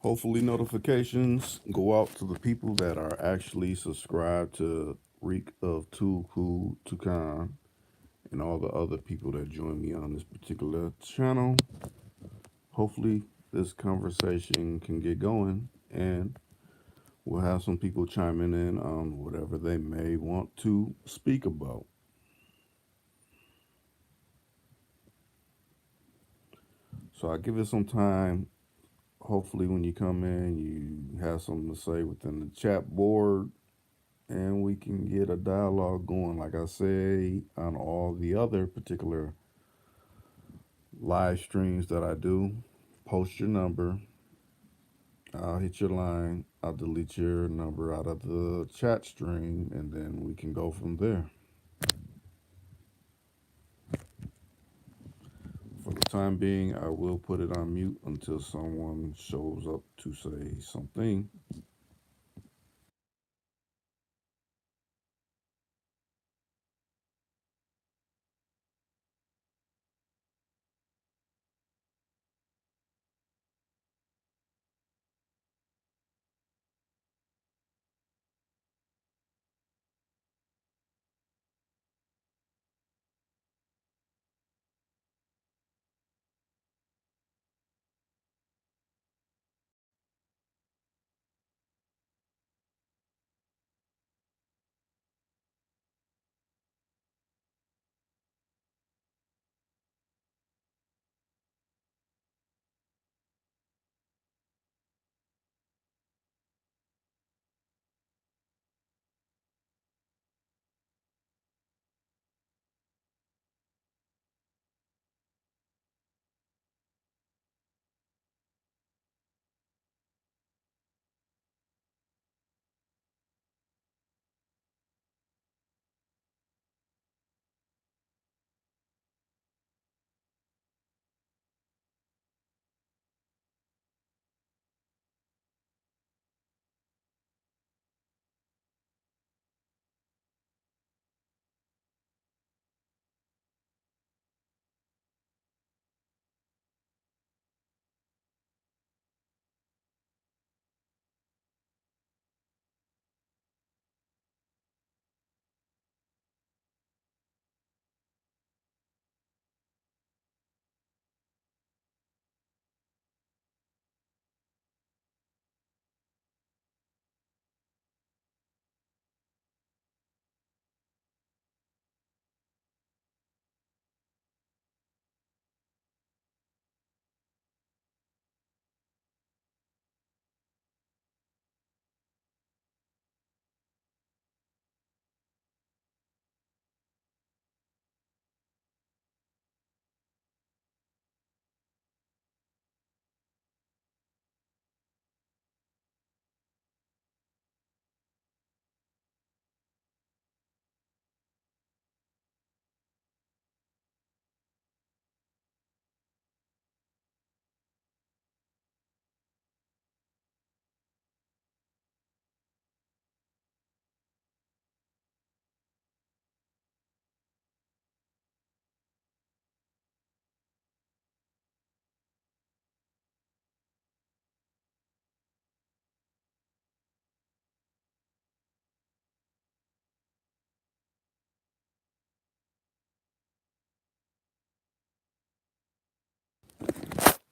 Hopefully, notifications go out to the people that are actually subscribed to Reek of Tuku Tukan and all the other people that join me on this particular channel. Hopefully, this conversation can get going and we'll have some people chiming in on whatever they may want to speak about. So I'll give it some time. Hopefully, when you come in, you have something to say within the chat board and we can get a dialogue going. Like I say on all the other particular live streams that I do, post your number. I'll hit your line. I'll delete your number out of the chat stream, and then we can go from there. For the time being, I will put it on mute until someone shows up to say something.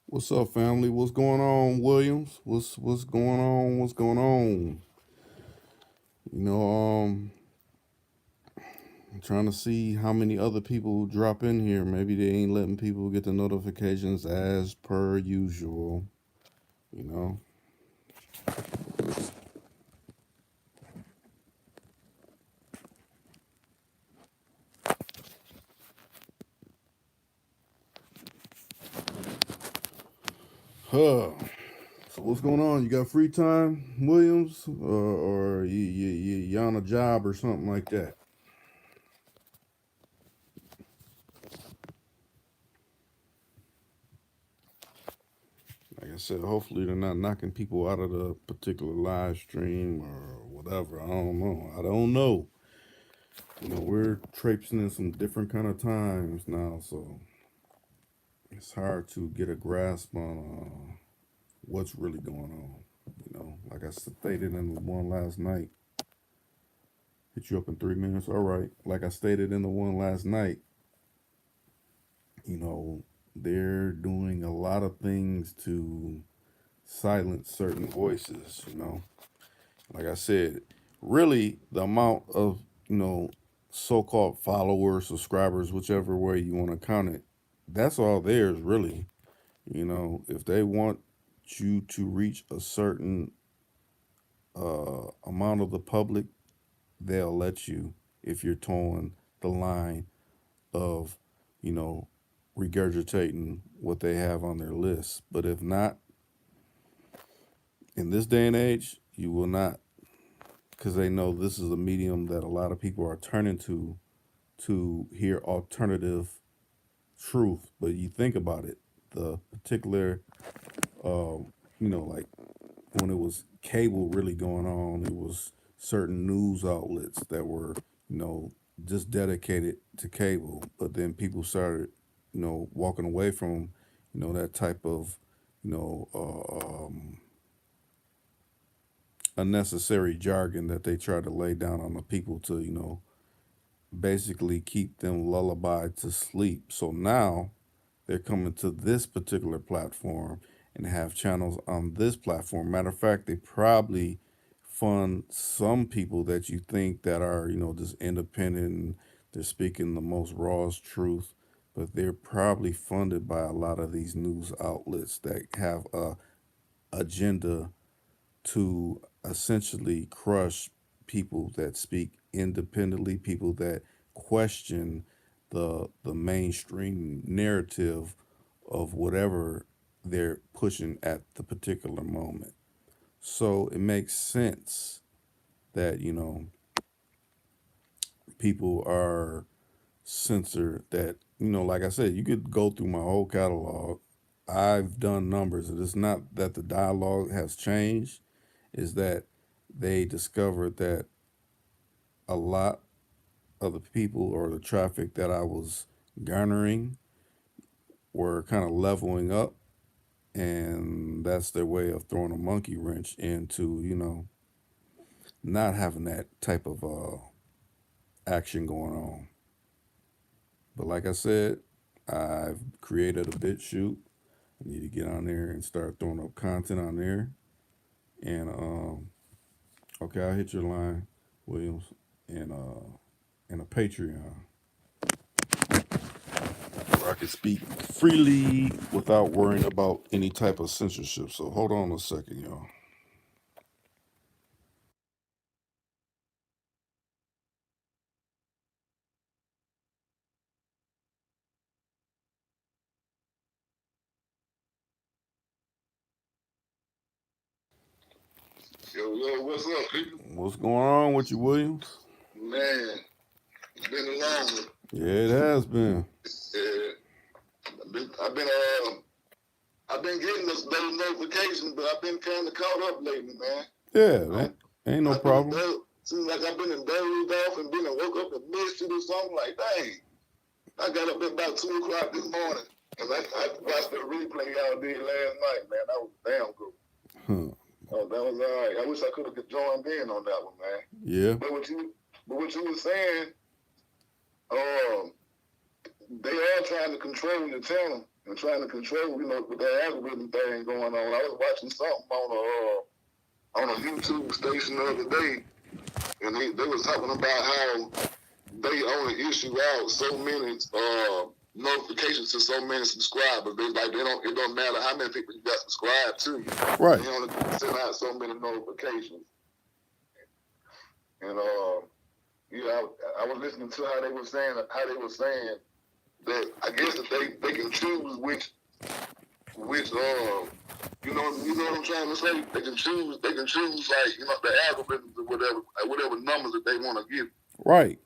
What's up, family? What's going on, Williams? What's going on? What's going on? You know, I'm trying to see how many other people drop in here. Maybe they ain't letting people get the notifications as per usual. You know. Huh. So what's going on? You got free time, Williams, or you on a job or something like that? Like I said, hopefully they're not knocking people out of the particular live stream or whatever. I don't know. I don't know. You know, we're traipsing in some different kind of times now, so it's hard to get a grasp on what's really going on. Like I stated in the one last night, hit you up in 3 minutes. All right. Like I stated in the one last night, you know, they're doing a lot of things to silence certain voices. Like I said, really the amount of, so-called followers, subscribers, whichever way you want to count it, that's all theirs, really. If they want you to reach a certain amount of the public, they'll let you if you're towing the line of, you know, regurgitating what they have on their list. But if not, in this day and age, you will not, because they know this is a medium that a lot of people are turning to hear alternative truth. But you think about it, the particular, like when it was cable really going on, it was certain news outlets that were, just dedicated to cable. But then people started, walking away from, that type of, you know, unnecessary jargon that they try to lay down on the people to, basically keep them lullabied to sleep. So now they're coming to this particular platform and have channels on this platform. Matter of fact, they probably fund some people that you think that are, just independent and they're speaking the most rawest truth, but they're probably funded by a lot of these news outlets that have a agenda to essentially crush people that speak independently, people that question the mainstream narrative of whatever they're pushing at the particular moment. So it makes sense that, people are censored, that, like I said, you could go through my whole catalog. I've done numbers, and it's not that the dialogue has changed, is that they discovered that a lot of the people or the traffic that I was garnering were kind of leveling up, and that's their way of throwing a monkey wrench into, not having that type of action going on. But like I said, I've created a bit shoot. I need to get on there and start throwing up content on there. And okay, I'll hit your line, Williams, and a Patreon where I can speak freely without worrying about any type of censorship. So hold on a second, y'all. Yo, what's up, people? What's going on with you, Williams? Man, it's been a long one. Yeah, it has been. Yeah, I've been getting those notifications, but I've been kind of caught up lately, man. Yeah, that ain't no problem. Seems like I've been dozed off and been woke up and missed it or something. Like, dang, I got up at about 2 o'clock this morning, and I watched the replay y'all did last night, man. That was damn good. Huh. Oh, that was all right. I wish I could have joined in on that one, man. Yeah. But what you were saying, they are trying to control the channel and trying to control, with that algorithm thing going on. I was watching something on a YouTube station the other day, and they was talking about how they only issue out so many notifications to so many subscribers. It don't matter how many people you got subscribed to. Right. They only send out so many notifications. And I was listening to how they were saying that I guess that they can choose which you know what I'm trying to say? They can choose like, the algorithms or whatever numbers that they want to give. Right.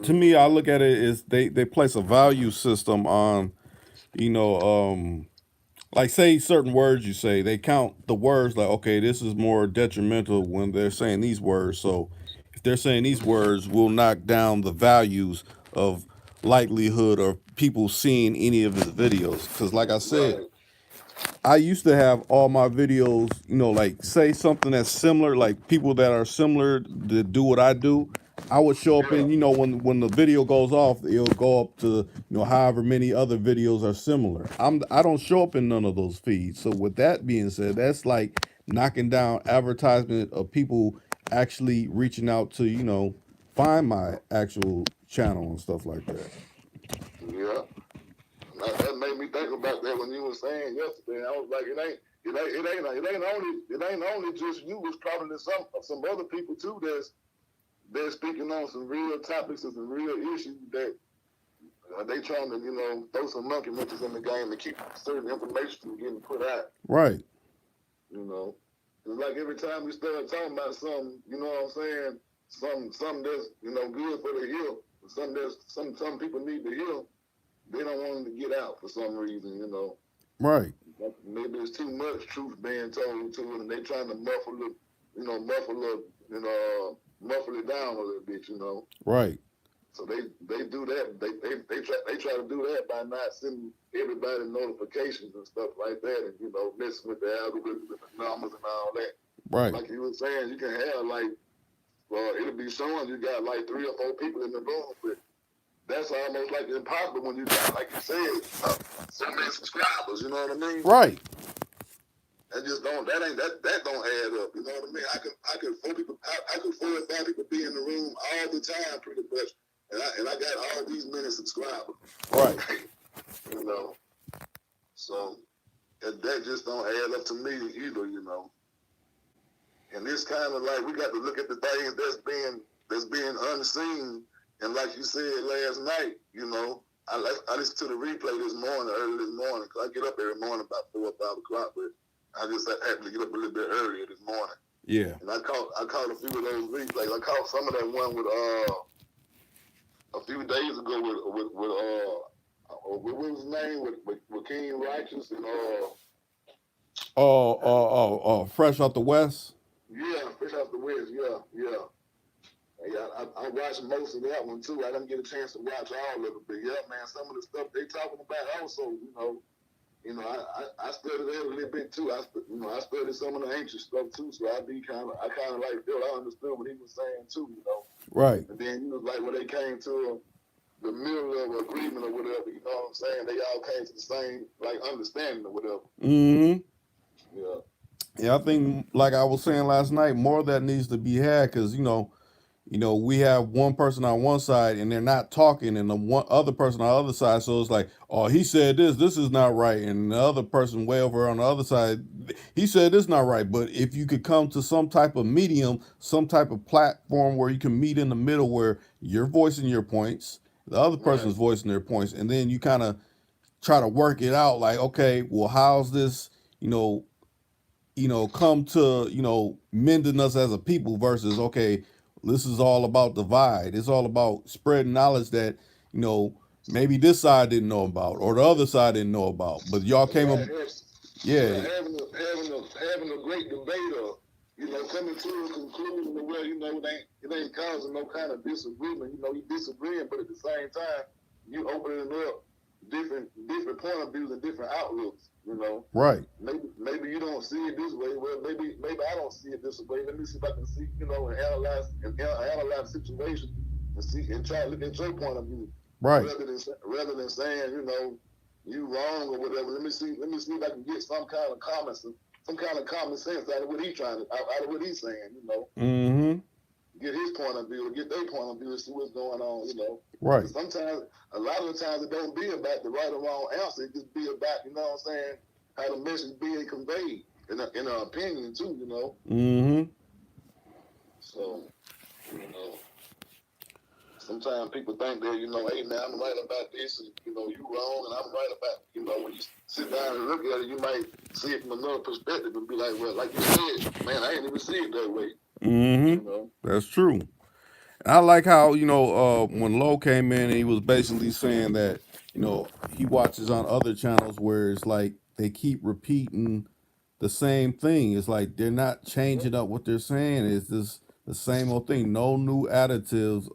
To me, I look at it as they place a value system on, like say certain words you say, they count the words like, okay, this is more detrimental when they're saying these words. So if they're saying these words, will knock down the values of likelihood of people seeing any of his videos. Because like I said, Right. I used to have all my videos, like say something that's similar, like people that are similar that do what I do. I would show up in, Yeah, when the video goes off, it'll go up to, however many other videos are similar. I don't show up in none of those feeds. So with that being said, that's like knocking down advertisement of people actually reaching out to, find my actual channel and stuff like that. yeah. That made me think about that when you were saying yesterday. I was like, it ain't only just you. It's probably some other people too they're speaking on some real topics and some real issues that they trying to throw some monkey wrenches in the game to keep certain information from getting put out. Right. You know, it's like every time we start talking about something, you know what I'm saying? Something that's good for the hill, something that's some people need to hear. They don't want them to get out for some reason. Right. Maybe it's too much truth being told to it, and they trying to muffle it down a little bit. Right. So they do that. They try to do that by not sending everybody notifications and stuff like that, and messing with the algorithms and the numbers and all that. Right. Like you were saying, you can have it'll be showing you got like 3 or 4 people in the room, but that's almost like impossible when you got, like you said, so many subscribers. You know what I mean? Right. That just don't. That don't add up. You know what I mean? I could 4 people. I could 4 or 5 people be in the room all the time, pretty much, and I got all these many subscribers. Right. So that just don't add up to me either. And it's kind of like we got to look at the things that's being unseen. And like you said last night, I listened to the replay early this morning, because I get up every morning about 4 or 5 o'clock, but I just happened to get up a little bit earlier this morning. Yeah. And I caught a few of those replays. I caught some of that one with a few days ago with what was his name with King Righteous and Fresh Out the West. yeah, Fresh Out the West, yeah. Yeah, I watched most of that one too. I didn't get a chance to watch all of it, but yeah, man, some of the stuff they talking about also, I studied that a little bit too. I studied some of the ancient stuff too, so I kind of like felt I understood what he was saying too. Right. And then like when they came to the middle of agreement or whatever, you know what I'm saying? They all came to the same like understanding or whatever. Mm-hmm. Yeah. Yeah, I think, like I was saying last night, more of that needs to be had, because we have one person on one side and they're not talking, and the one other person on the other side. So it's like, oh, he said this is not right, and the other person way over on the other side, he said this not right. But if you could come to some type of medium, some type of platform where you can meet in the middle, where you're voicing your points, the other person's voicing their points, and then you kind of try to work it out, like, okay, well, how's this, come to, mending us as a people, versus, okay, this is all about divide. It's all about spreading knowledge that, maybe this side didn't know about, or the other side didn't know about. But y'all came up, yeah. Having a great debate, or coming to a conclusion where it ain't causing no kind of disagreement. You disagreeing, but at the same time you opening up different point of views and different outlooks. Right. Maybe you don't see it this way. Well, maybe I don't see it this way. Let me see if I can see, and analyze the situation and see and try to look at your point of view. Right. Rather than saying, you wrong or whatever. Let me see if I can get some kind of common sense out of what out of what he's saying. Mm-hmm. Get his point of view, or get their point of view, and see what's going on. Right. Sometimes, a lot of the times, it don't be about the right or wrong answer. It just be about, how the message being conveyed in an opinion too. Mm-hmm. So, sometimes people think that, hey man, I'm right about this, and you wrong, and I'm right about, when you sit down and look at it, you might see it from another perspective and be like, well, like you said, man, I ain't even see it that way. Mm-hmm. That's true. I like how, when Lowe came in, he was basically saying that, he watches on other channels where it's like they keep repeating the same thing. It's like they're not changing up what they're saying. It's just the same old thing. No new additives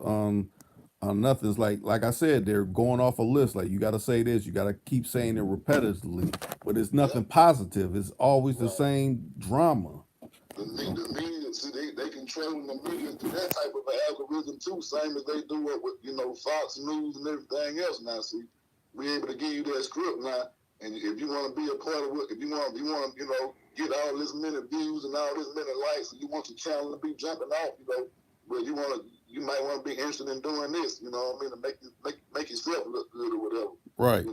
Nothing's like I said, they're going off a list. Like you got to say this, you got to keep saying it repetitively, but it's Yeah. nothing positive. It's always the Right. same drama. The media, see, they controlling the media through that type of an algorithm too, same as they do it with, Fox News and everything else. Now, see, we able to give you that script now, and if you want to be a part of it, if you want, get all this many views and all this many likes, and you want your channel to be jumping off, but you might want to be interested in doing this, what I mean, to make yourself look good or whatever, Right.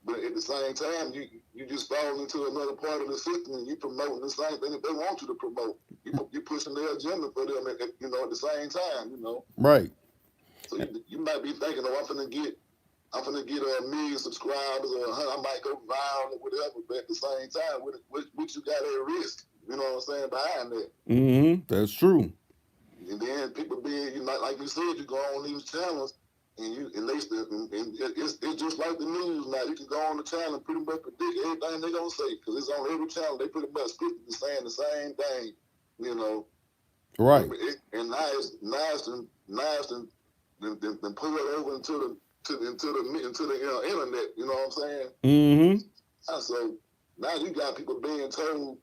But at the same time, you just fall into another part of the system, and you promoting the same thing that they want you to promote. You pushing their agenda for them, at the same time. Right. So you might be thinking, oh, I'm gonna get a million subscribers, or I might go viral or whatever. But at the same time, what you got at risk? You know what I'm saying, behind that. Mm-hmm. That's true. And then people being, like you said, you go on these channels, and it's just like the news now. You can go on the channel and pretty much predict everything they're gonna say, because it's on every channel. They pretty much scripted saying the same thing, Right. And nice and then pull it over into the internet. You know what I'm saying? Mm-hmm. And so now you got people being told,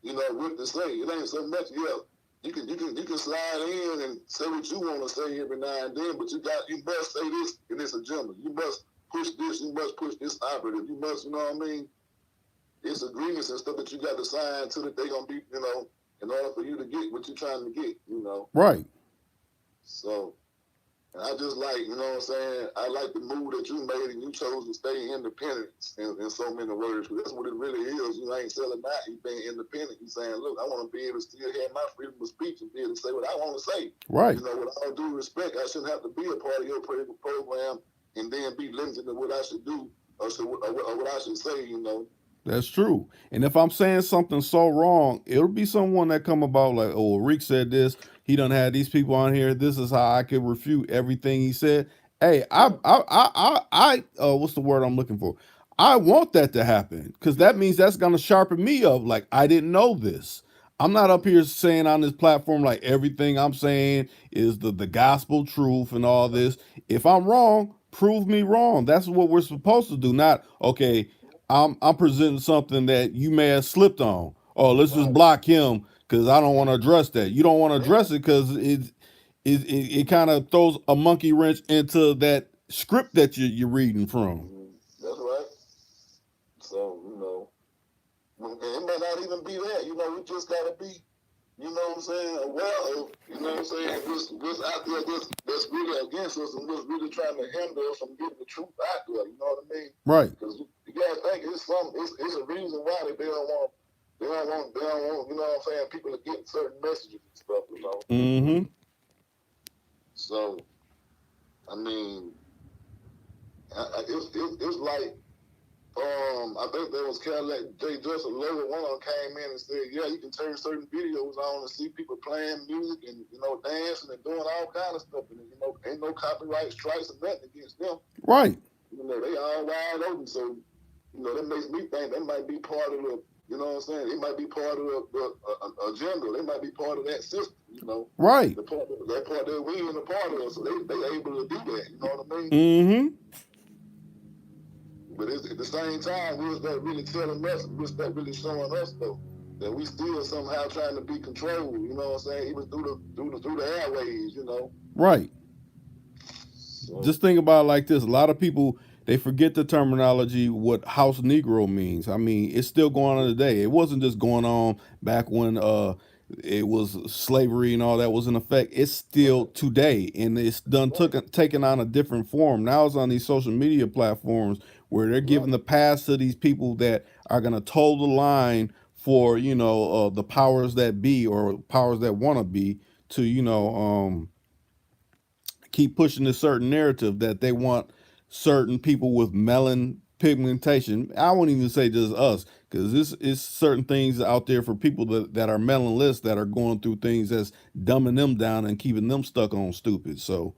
what to say. It ain't so much. Yeah, you can slide in and say what you want to say every now and then, but you must say this in this agenda. You must push this. You must push this operative. You must, you know what I mean? It's agreements and stuff that you got to sign to that they're gonna be, in order for you to get what you're trying to get. Right. So, and I just like, what I'm saying, I like the move that you made, and you chose to stay independent in so many words, because that's what it really is. You ain't selling out, you being independent. You saying, look, I want to be able to still have my freedom of speech and be able to say what I want to say. Right. With all due respect, I shouldn't have to be a part of your program and then be limited to what I should do or what I should say. That's true. And if I'm saying something so wrong, it'll be someone that come about like, oh, Rick said this. He done had these people on here. This is how I could refute everything he said. Hey, what's the word I'm looking for? I want that to happen, because that means that's gonna sharpen me up. Like, I didn't know this. I'm not up here saying on this platform like everything I'm saying is the gospel truth and all this. If I'm wrong, prove me wrong. That's what we're supposed to do. Not, okay, I'm presenting something that you may have slipped on. Oh, let's just block him because I don't want to address that. You don't want to address it because it kind of throws a monkey wrench into that script that you're reading from. That's right. So, and it may not even be that. We just gotta be, what I'm saying, aware of, what I'm saying, what's out there that's really against us, and what's really trying to hinder us from getting the truth out there. You know what I mean? Right. Because you gotta think it's a reason why they don't want, you know what I'm saying, people to get certain messages and stuff. Mm-hmm. So, I mean, it's like, I think there was Cadillac J. Joseph Logan. One of them came in and said, yeah, you can turn certain videos on and see people playing music and, dancing and doing all kind of stuff. And, ain't no copyright strikes or nothing against them. Right. They all wide open. So, that makes me think they might be part of the, you know what I'm saying? They might be part of the agenda. They might be part of that system, Right. that part that we in a part of. So they able to do that. You know what I mean? Mm-hmm. But at the same time, what's that really telling us? What's that really showing us, though? That we still somehow trying to be controlled. You know what I'm saying? Even through the airways. Right. So, Just think about it like this. A lot of people, they forget the terminology, what house Negro means. I mean, it's still going on today. It wasn't just going on back when it was slavery and all that was in effect. It's still today, and it's taken on a different form. Now it's on these social media platforms where they're giving the pass to these people that are going to toe the line for the powers that be, or powers that want to be, to keep pushing this certain narrative that they want certain people with melanin pigmentation. I won't even say just us, because this is certain things out there for people that are melaninless, that are going through things that's dumbing them down and keeping them stuck on stupid. So,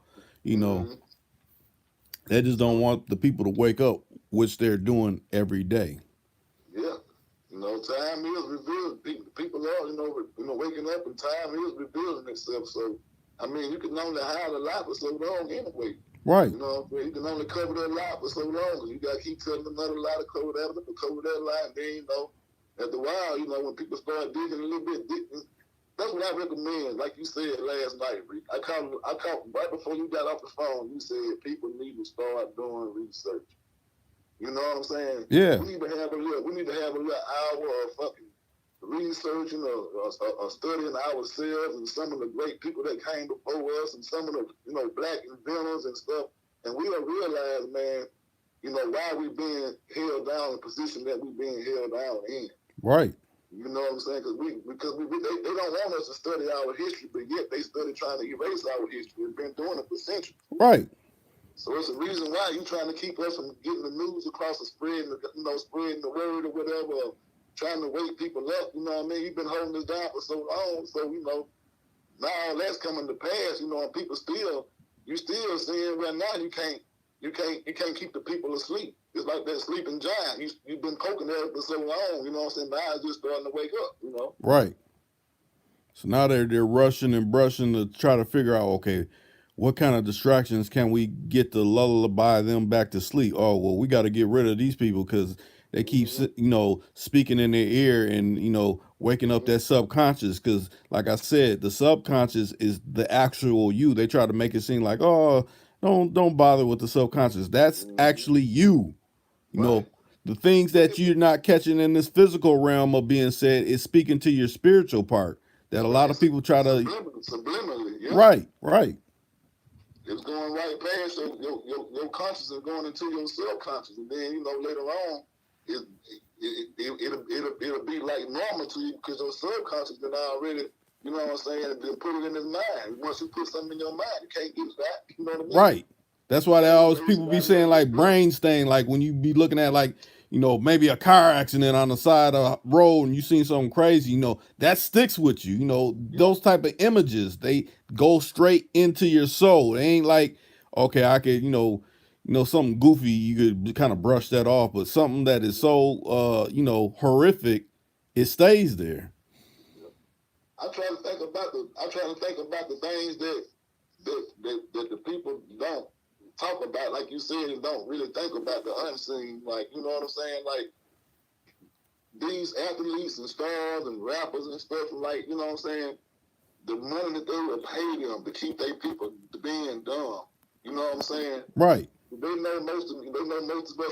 they just don't want the people to wake up, which they're doing every day. Yeah. Time is revealing. People are, waking up, and time is revealing itself. So I mean, you can only hide a lie for so long anyway. Right. You know, you can only cover that lie for so long. You got to keep telling another lie to cover that lie. And then, you know, after a while, you know, when people start digging a little bit, that's what I recommend. Like you said last night, Rick. I called right before you got off the phone. You said people need to start doing research. You know what I'm saying? Yeah. We need to have a little hour of fucking researching or studying ourselves and some of the great people that came before us and some of the, you know, black inventors and stuff. And we'll realize, man, you know, why we being held down in the position that we being held down in. Right. You know what I'm saying? Because they don't want us to study our history, but yet they study trying to erase our history. They've been doing it for centuries. Right. So it's a reason why you trying to keep us from getting the news across and spreading the word or whatever, or trying to wake people up. You know what I mean? You've been holding us down for so long, so you know now all that's coming to pass. You know, and people you still seeing right now you can't keep the people asleep. It's like that sleeping giant. You've been poking at it for so long. You know what I'm saying? Now it's just starting to wake up. You know? Right. So now they're rushing and brushing to try to figure out, okay, what kind of distractions can we get to lullaby them back to sleep? Oh, well, we got to get rid of these people because they keep, you know, speaking in their ear and, you know, waking up that subconscious. Because, like I said, the subconscious is the actual you. They try to make it seem like, oh, don't bother with the subconscious. That's actually you. You know, the things that you're not catching in this physical realm of being said is speaking to your spiritual part. That a lot of people try to subliminally, yeah. Right. It's going right past your conscious and going into your subconscious, and then you know later on, it'll be like normal to you because your subconscious then already, you know what I'm saying, then put it in his mind. Once you put something in your mind, you can't get it back. You know what I mean? Right. That's why they always people be saying like brain stain, like when you be looking at like, you know, maybe a car accident on the side of the road and you seen something crazy, you know, that sticks with you. You know, those type of images, they go straight into your soul. It ain't like, okay, I could, something goofy, you could kind of brush that off, but something that is so horrific, it stays there. I try to think about the things that the people don't talk about, like you said, and don't really think about the unseen. Like, you know what I'm saying? Like these athletes and stars and rappers and stuff, like, you know what I'm saying? The money that they would pay them to keep their people being dumb. You know what I'm saying? Right. They know most of us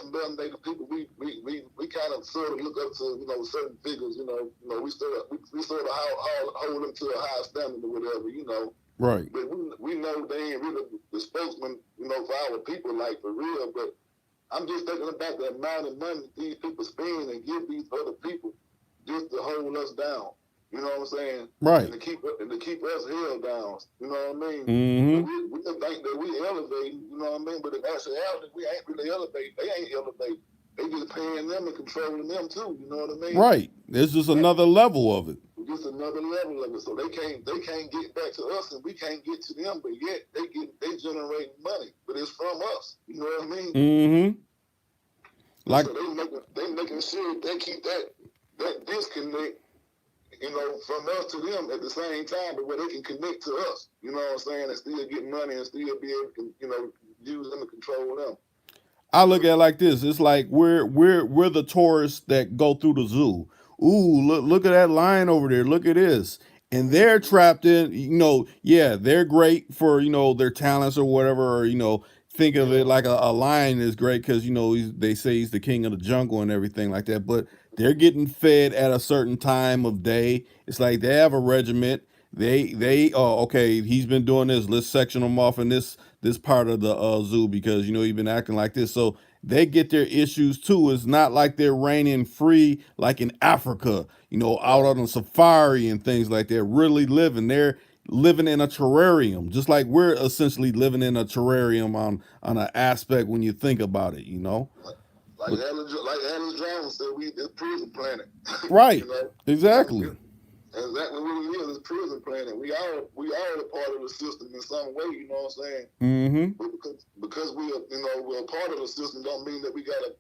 melanated people. We kind of sort of look up to, you know, certain figures. You know we sort of hold them to a high standard or whatever. You know. Right. But we know they ain't really the spokesman, you know, for our people, like for real. But I'm just thinking about the amount of money these people spend and give these other people just to hold us down. You know what I'm saying? Right. And to keep us held down. You know what I mean? Mm-hmm. We think that we elevating, you know what I mean? But in actuality, we ain't really elevating. They ain't elevating. They just paying them and controlling them too. You know what I mean? Right. There's just another level of it. Just another level of it. So they can't get back to us and we can't get to them, but yet they generate money. But it's from us. You know what I mean? Mm-hmm. Like so they making sure they keep that disconnect, you know, from us to them at the same time, but where they can connect to us, you know what I'm saying, and still get money and still be able to, you know, use them and control them. I look at it like this. It's like we're the tourists that go through the zoo. Ooh, look at that lion over there. Look at this. And they're trapped in, yeah, they're great for, their talents or whatever, or, think of it like a lion is great because, they say he's the king of the jungle and everything like that. But they're getting fed at a certain time of day. It's like they have a regiment. Okay, he's been doing this. Let's section him off in this part of the zoo because he's been acting like this. So they get their issues too. It's not like they're reigning free like in Africa, out on a safari and things like that. Really living. They're living in a terrarium, just like we're essentially living in a terrarium on an aspect when you think about it. Like Alice Jones said, we this prison planet. Right. Exactly. Exactly what it is. It's prison planet. We are a part of the system in some way. You know what I'm saying? Mm-hmm. But because we are, we're a part of the system, don't mean that we gotta,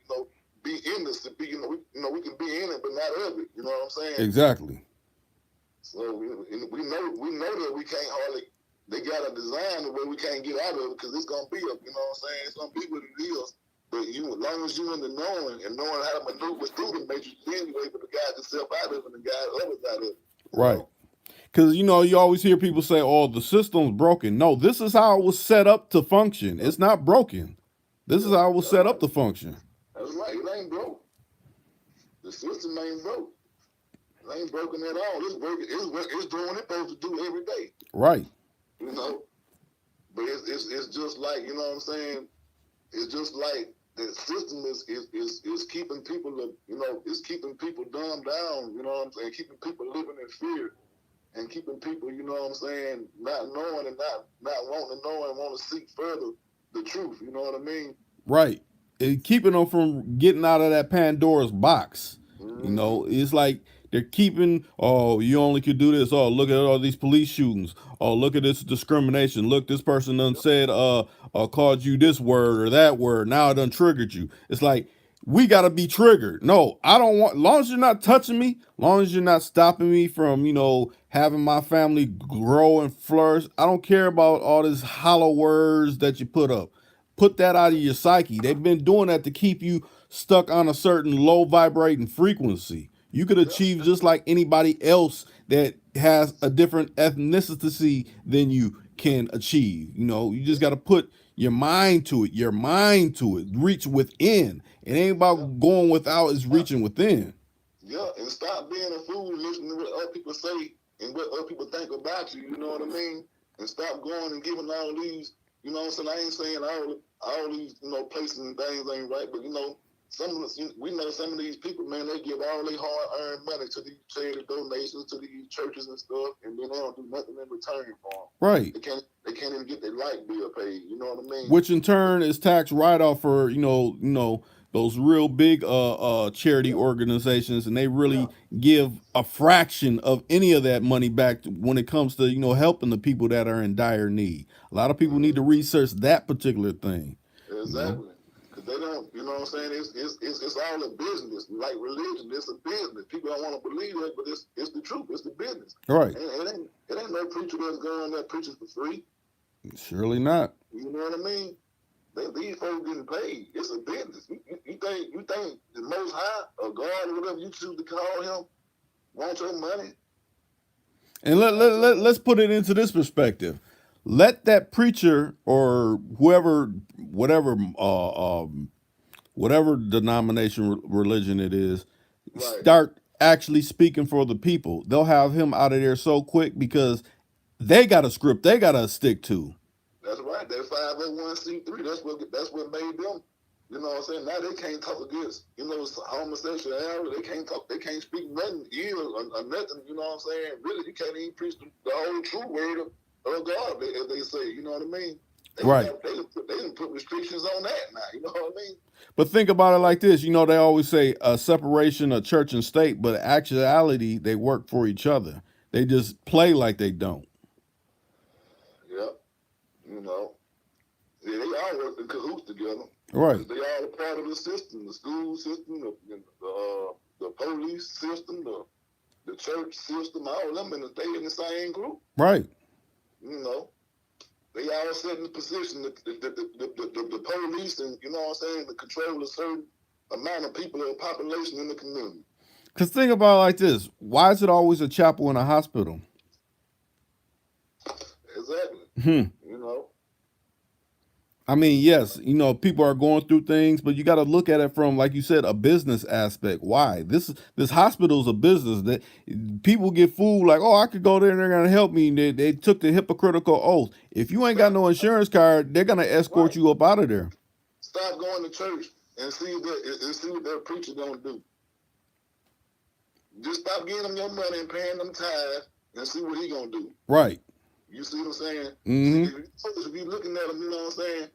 be in this. To be, we can be in it, but not of it. You know what I'm saying? Exactly. So we know that we can't hardly they got a design the way we can't get out of it because it's gonna be up. You know what I'm saying? It's gonna be what it is. But you, as long as you in the knowing and knowing how to maneuver through the matrix, then you're able to guide yourself out of it and guide others out of it. Right. Because, you know, you always hear people say, oh, the system's broken. No, this is how it was set up to function. It's not broken. This is how it was set up to function. That's right. It ain't broke. The system ain't broke. It ain't broken at all. It's working. It's doing what it's supposed to do every day. Right. You know? But it's just like, you know what I'm saying? It's just like the system is keeping people, you know, it's keeping people dumbed down, you know what I'm saying? Keeping people living in fear. And keeping people, you know what I'm saying, not knowing and not wanting to know and want to seek further the truth, you know what I mean? Right. And keeping them from getting out of that Pandora's box. You know, it's like they're keeping, oh, you only could do this. Oh, look at all these police shootings. Oh, look at this discrimination. Look, this person done said, called you this word or that word. Now it done triggered you. It's like, we got to be triggered. No, I don't want, long as you're not touching me, long as you're not stopping me from, you know, having my family grow and flourish. I don't care about all these hollow words that you put up. Put that out of your psyche. They've been doing that to keep you stuck on a certain low vibrating frequency. You could achieve just like anybody else that has a different ethnicity than you can achieve. You know, you just got to put your mind to it, reach within. It ain't about going without, it's reaching within. Yeah, and stop being a fool and listening to what other people say and what other people think about you, you know what I mean? And stop going and giving all these, you know what I'm saying? I ain't saying all these, you know, places and things ain't right, but, you know, we know some of these people, man, they give all their hard-earned money to these charity donations, to these churches and stuff, and then they don't do nothing in return for them. Right. They can't even get their light bill paid, you know what I mean? Which in turn is tax write-off for, you know, those real big charity organizations, and they really give a fraction of any of that money back when it comes to, you know, helping the people that are in dire need. A lot of people need to research that particular thing. Exactly. Because they don't, you know what I'm saying? It's all a business. Like religion, it's a business. People don't want to believe it, but it's the truth. It's the business. Right. It ain't no preacher that's going there preaching for free. Surely not. You know what I mean? These folks getting paid. It's a business. You think the Most High or God or whatever you choose to call him wants your money? And let's put it into this perspective. Let that preacher or whoever, whatever denomination, religion it is, start actually speaking for the people. They'll have him out of there so quick because they got a script they got to stick to. That's right. That 501c3. That's what made them. You know what I'm saying? Now they can't talk against, you know, homosexuality. They can't talk. They can't speak nothing ill or nothing. You know what I'm saying? Really, you can't even preach the whole true word of God, as they say. You know what I mean? They didn't put restrictions on that now. You know what I mean? But think about it like this. You know, they always say a separation of church and state, but in actuality, they work for each other. They just play like they don't. Yep. You know, they all work in cahoots together. Right. They all a part of the system, the school system, the police system, the church system, all of them they in the same group. Right. You know, they all set in the position, the police and, you know what I'm saying, to control a certain amount of people or population in the community. Because think about it like this. Why is it always a chapel in a hospital? Exactly. You know. I mean, yes, you know, people are going through things, but you got to look at it from, like you said, a business aspect. Why? This hospital is a business that people get fooled like, oh, I could go there and they're going to help me. They took the hypocritical oath. If you ain't got no insurance card, they're going to escort you up out of there. Stop going to church and see what their preacher going to do. Just stop giving them your money and paying them tithes and see what he going to do. Right. You see what I'm saying? Mm-hmm. If you're looking at them, you know what I'm saying?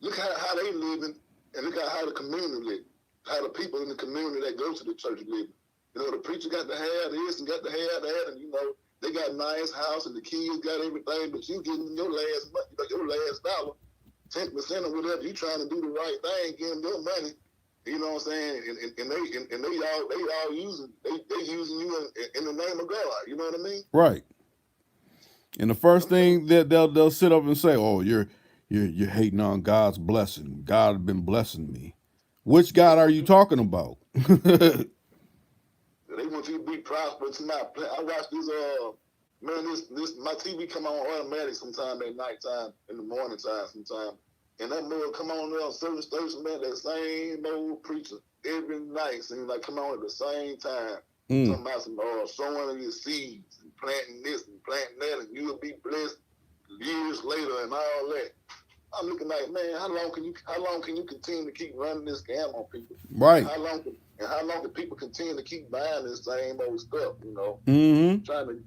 Look how they living, and look how the community living. How the people in the community that go to the church living. You know, the preacher got to have this and got to have that, and you know, they got a nice house and the kids got everything, but you getting your last dollar, 10% or whatever. You trying to do the right thing, getting your money. You know what I'm saying? And they all using you in the name of God. You know what I mean? Right. And the first thing that they'll sit up and say, "Oh, you're hating on God's blessing. God has been blessing me." Which God are you talking about? They want you to be prosperous. Not. I watch this. Man, this my TV come on automatic sometime at nighttime, in the morning time sometime, and that boy come on there on certain stations, man. That same old preacher every night seems like come on at the same time. Talking about some sowing of your seeds and planting this and planting that, and you'll be blessed years later and all that. I'm looking like, man, how long can you continue to keep running this scam on people? Right. And how long can people continue to keep buying this same old stuff? You know, trying to.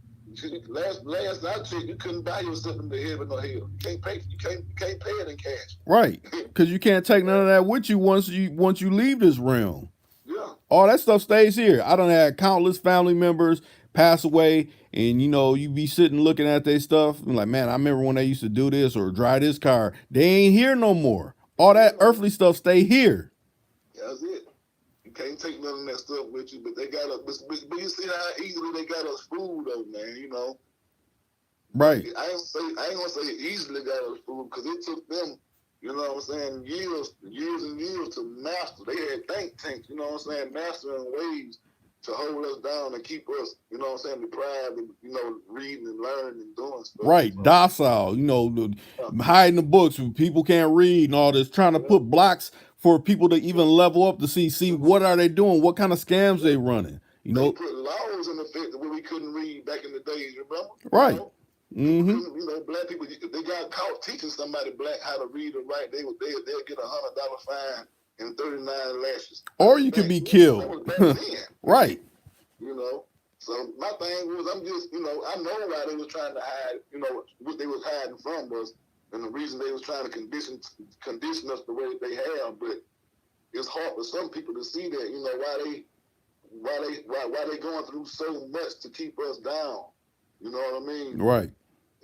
Last I checked, you couldn't buy yourself into heaven or hell. You can't pay it in cash. Right. Because you can't take none of that with you once you leave this realm. Yeah. All that stuff stays here. I done had countless family members pass away, and you be sitting looking at their stuff and like, man, I remember when they used to do this or drive this car. They ain't here no more. All that earthly stuff stay here. That's it. You can't take none of that stuff with you, but they got us. But you see how easily they got us food, though, man. You know. Right. I ain't gonna say easily got us food because it took them, you know what I'm saying, years and years to master. They had think tanks, you know what I'm saying, mastering ways to hold us down and keep us, you know what I'm saying, deprived of, reading and learning and doing stuff. Right, so. Docile, hiding the books when people can't read and all this, trying to put blocks for people to even level up to see what are they doing, what kind of scams they running. They put laws in effect where we couldn't read back in the days, remember? Right. Black people, they got caught teaching somebody black how to read or write, they'll get $100 fine and 39 lashes. Or you could be killed. That was back then. Right. So my thing was, I'm just, I know why they was trying to hide, what they was hiding from us, and the reason they was trying to condition us the way they have. But it's hard for some people to see that, why they going through so much to keep us down. You know what I mean? Right.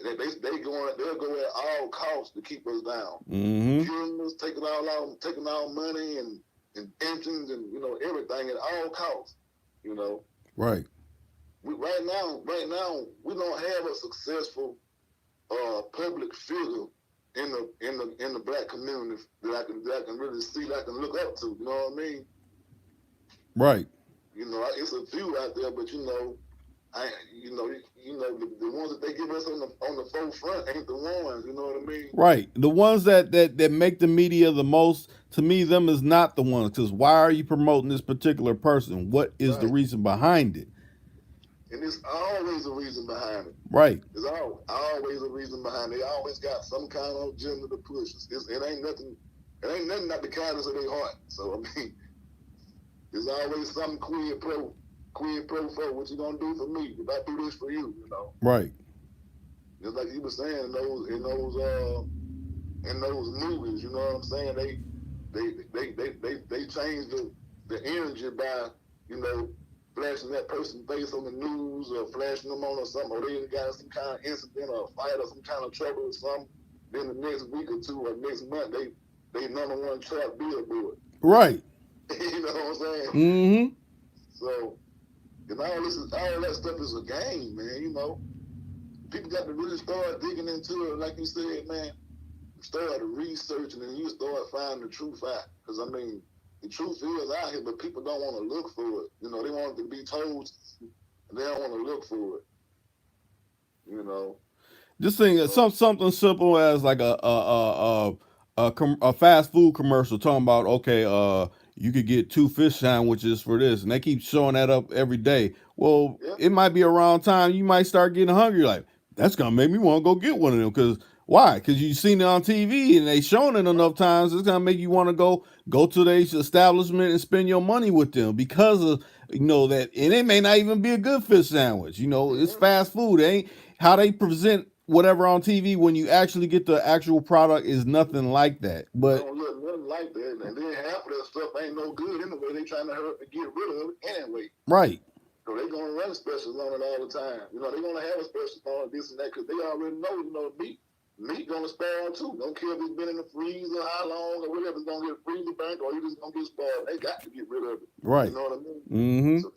They'll go at all costs to keep us down. Killing us, taking our money and pensions and everything at all costs. Right. Right now, we don't have a successful public figure in the black community that I can really see, that I can look up to. You know what I mean? Right. It's a few out there, but the ones that they give us on the forefront ain't the ones. You know what I mean? Right. The ones that make the media the most, to me, them is not the ones. Because why are you promoting this particular person? What is the reason behind it? And there's always a reason behind it. Right. There's always a reason behind it. They always got some kind of agenda to push. It ain't nothing. It ain't nothing but the kindness of their heart. So I mean, there's always some quid pro quo. What you gonna do for me if I do this for you? Right. Just like you were saying in those movies. You know what I'm saying? They changed the energy by flashing that person's face on the news or flashing them on or something, or they got some kind of incident or a fight or some kind of trouble or something. Then the next week or two or next month, they #1 chart billboard. Right. You know what I'm saying? Mm-hmm. So, all that stuff is a game, man. People got to really start digging into it, like you said, man. Start researching and you start finding the truth out. Because the truth is out here, but people don't want to look for it. They want it to be told, and they don't want to look for it. Just think something simple as like a fast food commercial talking about, okay, you could get 2 fish sandwiches for this, and they keep showing that up every day. Well, it might be around time you might start getting hungry. Like, that's gonna make me want to go get one of them. Because why? Because you've seen it on TV and they shown it enough times. It's gonna make you want to go to the establishment and spend your money with them because of that. And it may not even be a good fish sandwich. It's fast food. It ain't how they present whatever on TV when you actually get the actual product is nothing like that. But don't look nothing like that, and then half of that stuff ain't no good anyway. They trying to get rid of it anyway. Right. So they gonna run specials on it all the time. They gonna have a special on this and that because they already know, the meat meat gonna spoil too. Don't care if it's been in the freezer, how long, or whatever. It's gonna get freezer burnt, or you just gonna get spoiled. They got to get rid of it. Right. You know what I mean? Mm-hmm. So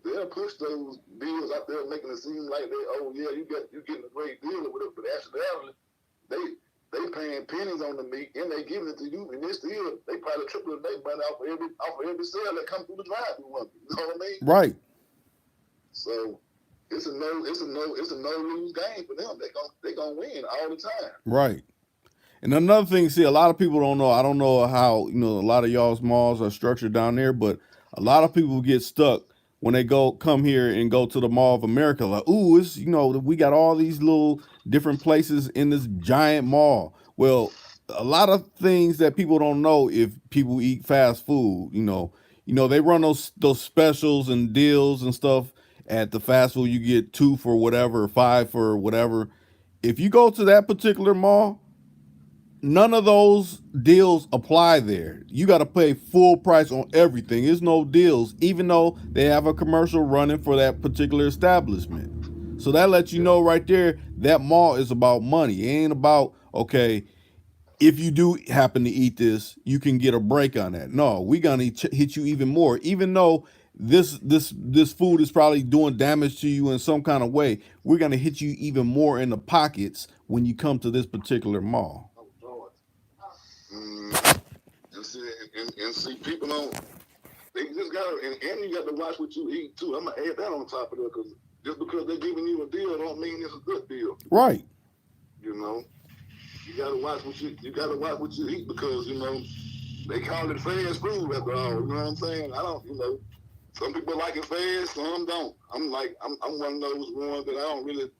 they'll push those deals out there, making it seem like they, oh yeah, you getting a great deal or whatever. But actually, they paying pennies on the meat and they giving it to you, and it's still they probably triple their money off of every sale that comes through the drive-through. You know what I mean? Right. So it's a no lose game for them. They gonna win all the time. Right. And another thing, see, a lot of people don't know. I don't know how, a lot of y'all's malls are structured down there, but a lot of people get stuck when they come here and go to the Mall of America. Like, ooh, it's, we got all these little different places in this giant mall. Well, a lot of things that people don't know if people eat fast food, they run those specials and deals and stuff at the fast food. You get 2 for whatever, 5 for whatever. If you go to that particular mall, none of those deals apply there. You got to pay full price on everything. There's no deals, even though they have a commercial running for that particular establishment. So that lets you know right there that mall is about money. It ain't about, okay, if you do happen to eat this, you can get a break on that. No, we gonna hit you even more, even though this food is probably doing damage to you in some kind of way. We're gonna hit you even more in the pockets when you come to this particular mall. And see, people don't. They just gotta, and you got to watch what you eat too. I'm gonna add that on top of that because just because they're giving you a deal, don't mean it's a good deal. Right. You gotta watch what you eat because they call it fast food after all. You know what I'm saying? I don't. Some people like it fast, some don't. I'm one of those ones that I don't really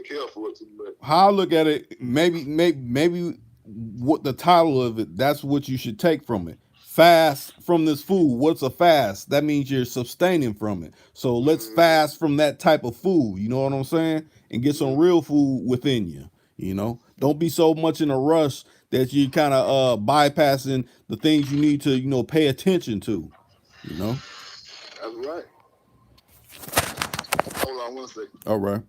care for it too much. How I look at it, maybe what the title of it, that's what you should take from it. Fast from this food. What's a fast? That means you're sustaining from it. So let's fast from that type of food. You know what I'm saying? And get some real food within you. Don't be so much in a rush that you kind of bypassing the things you need to, pay attention to. That's right. Hold on one second. All right.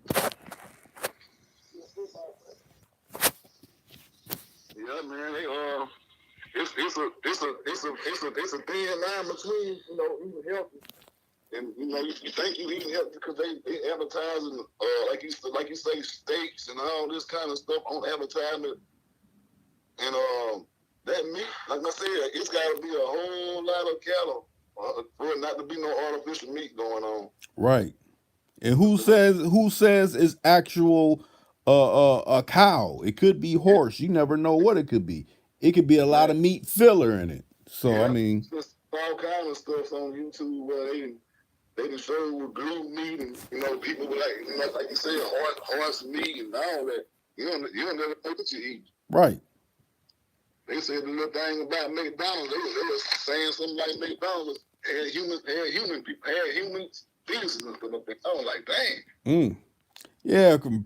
Yeah, man. It's a thin line between eating healthy and you think you eating healthy because they advertising like you say steaks and all this kind of stuff on advertisement and that meat, like I said, it's got to be a whole lot of cattle for it not to be no artificial meat going on. Right. And who says it's actual a cow? It could be horse. You never know what it could be. It could be a lot of meat filler in it. So yeah, I mean, just all kind of stuff on YouTube where they can show with glue meat and people with like you say horse meat and all that. You don't never know what you eat. Right. They said the little thing about McDonald's. They were saying something like McDonald's had human fetuses and stuff like that. I was like, dang. Yeah, from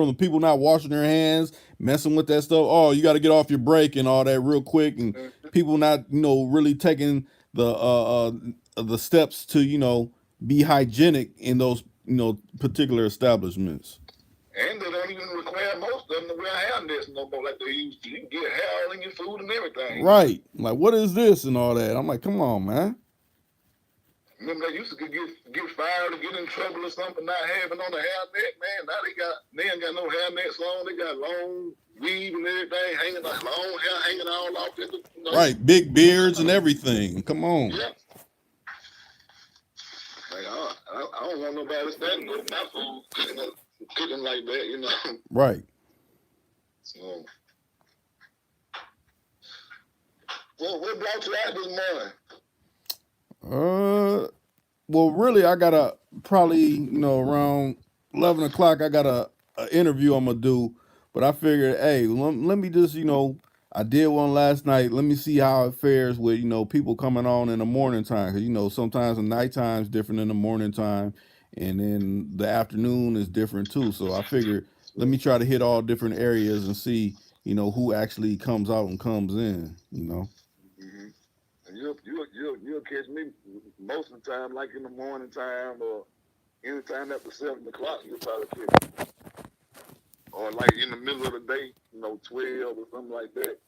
the people not washing their hands, messing with that stuff. Oh, you got to get off your break and all that real quick, and people not really taking the steps to be hygienic in those particular establishments. And they don't even require most of them to wear hairnets no more like they used to. You can get hair in your food and everything. Right. Like, what is this and all that? I'm like, come on, man. Remember they used to get fired or get in trouble or something not having on a hairnet, man. Now they ain't got no hairnets on. They got long weave and everything hanging, like long hair hanging all off. Right, big beards and everything. Come on. Yeah. Like, I don't want nobody standing with my food cooking like that, Right. So, well, what brought you out this morning? Well, really, I got probably around 11 o'clock. I got a interview I'm gonna do, but I figured, hey, let me just I did one last night. Let me see how it fares with people coming on in the morning time, because sometimes the nighttime is different than the morning time, and then the afternoon is different too. So I figured let me try to hit all different areas and see who actually comes out and comes in. Mm-hmm. And you'll catch me most of the time, like in the morning time or anytime after 7 o'clock. You'll probably catch me, or like in the middle of the day. 12 or something like that.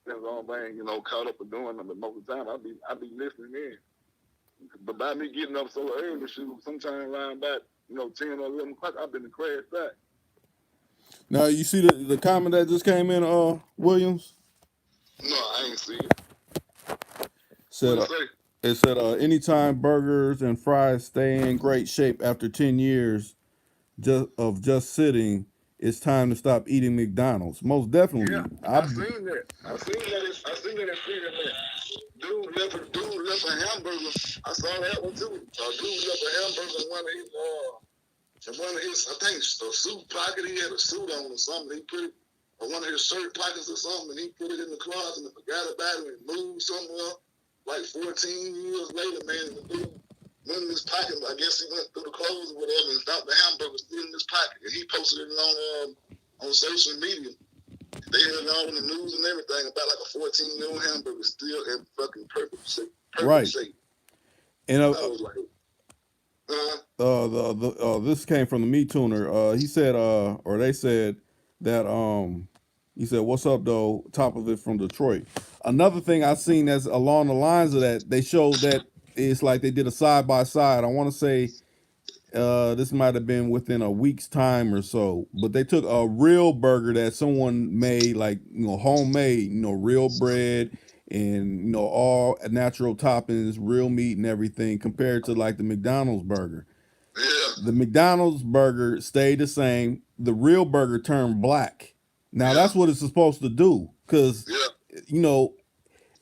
Depends on if I ain't, caught up with doing them. But most of the time, I be listening in. But by me getting up so early, shoot, sometime around about, 10 or 11 o'clock, I've been to crash back. Now you see the comment that just came in, Williams? No, I ain't see it. Said What it it said anytime burgers and fries stay in great shape after 10 years just sitting, it's time to stop eating McDonald's. Most definitely. Yeah, I seen that. I seen that. I seen that in freedom. Dude left a hamburger. I saw that one too. Dude left a hamburger in one of his, I think, a suit pocket. He had a suit on or something. He put it in one of his shirt pockets or something, and he put it in the closet and forgot about it and moved somewhere. Like 14 years later, man, the dude went in his pocket. I guess he went through the clothes or whatever and found the hamburger still in his pocket. And he posted it on social media. They had it all in the news and everything about like a 14-year-old hamburger still in fucking perfect shape. Right. And I was like, this came from the meat tuner. He said, or they said that he said, "What's up, though?" Top of it from Detroit. Another thing I seen that's along the lines of that, they showed that it's like they did a side by side. I want to say this might have been within a week's time or so, but they took a real burger that someone made, like homemade, real bread and all natural toppings, real meat and everything, compared to like the McDonald's burger. yeah. The McDonald's burger stayed the same. The real burger turned black. Now that's what it's supposed to do, because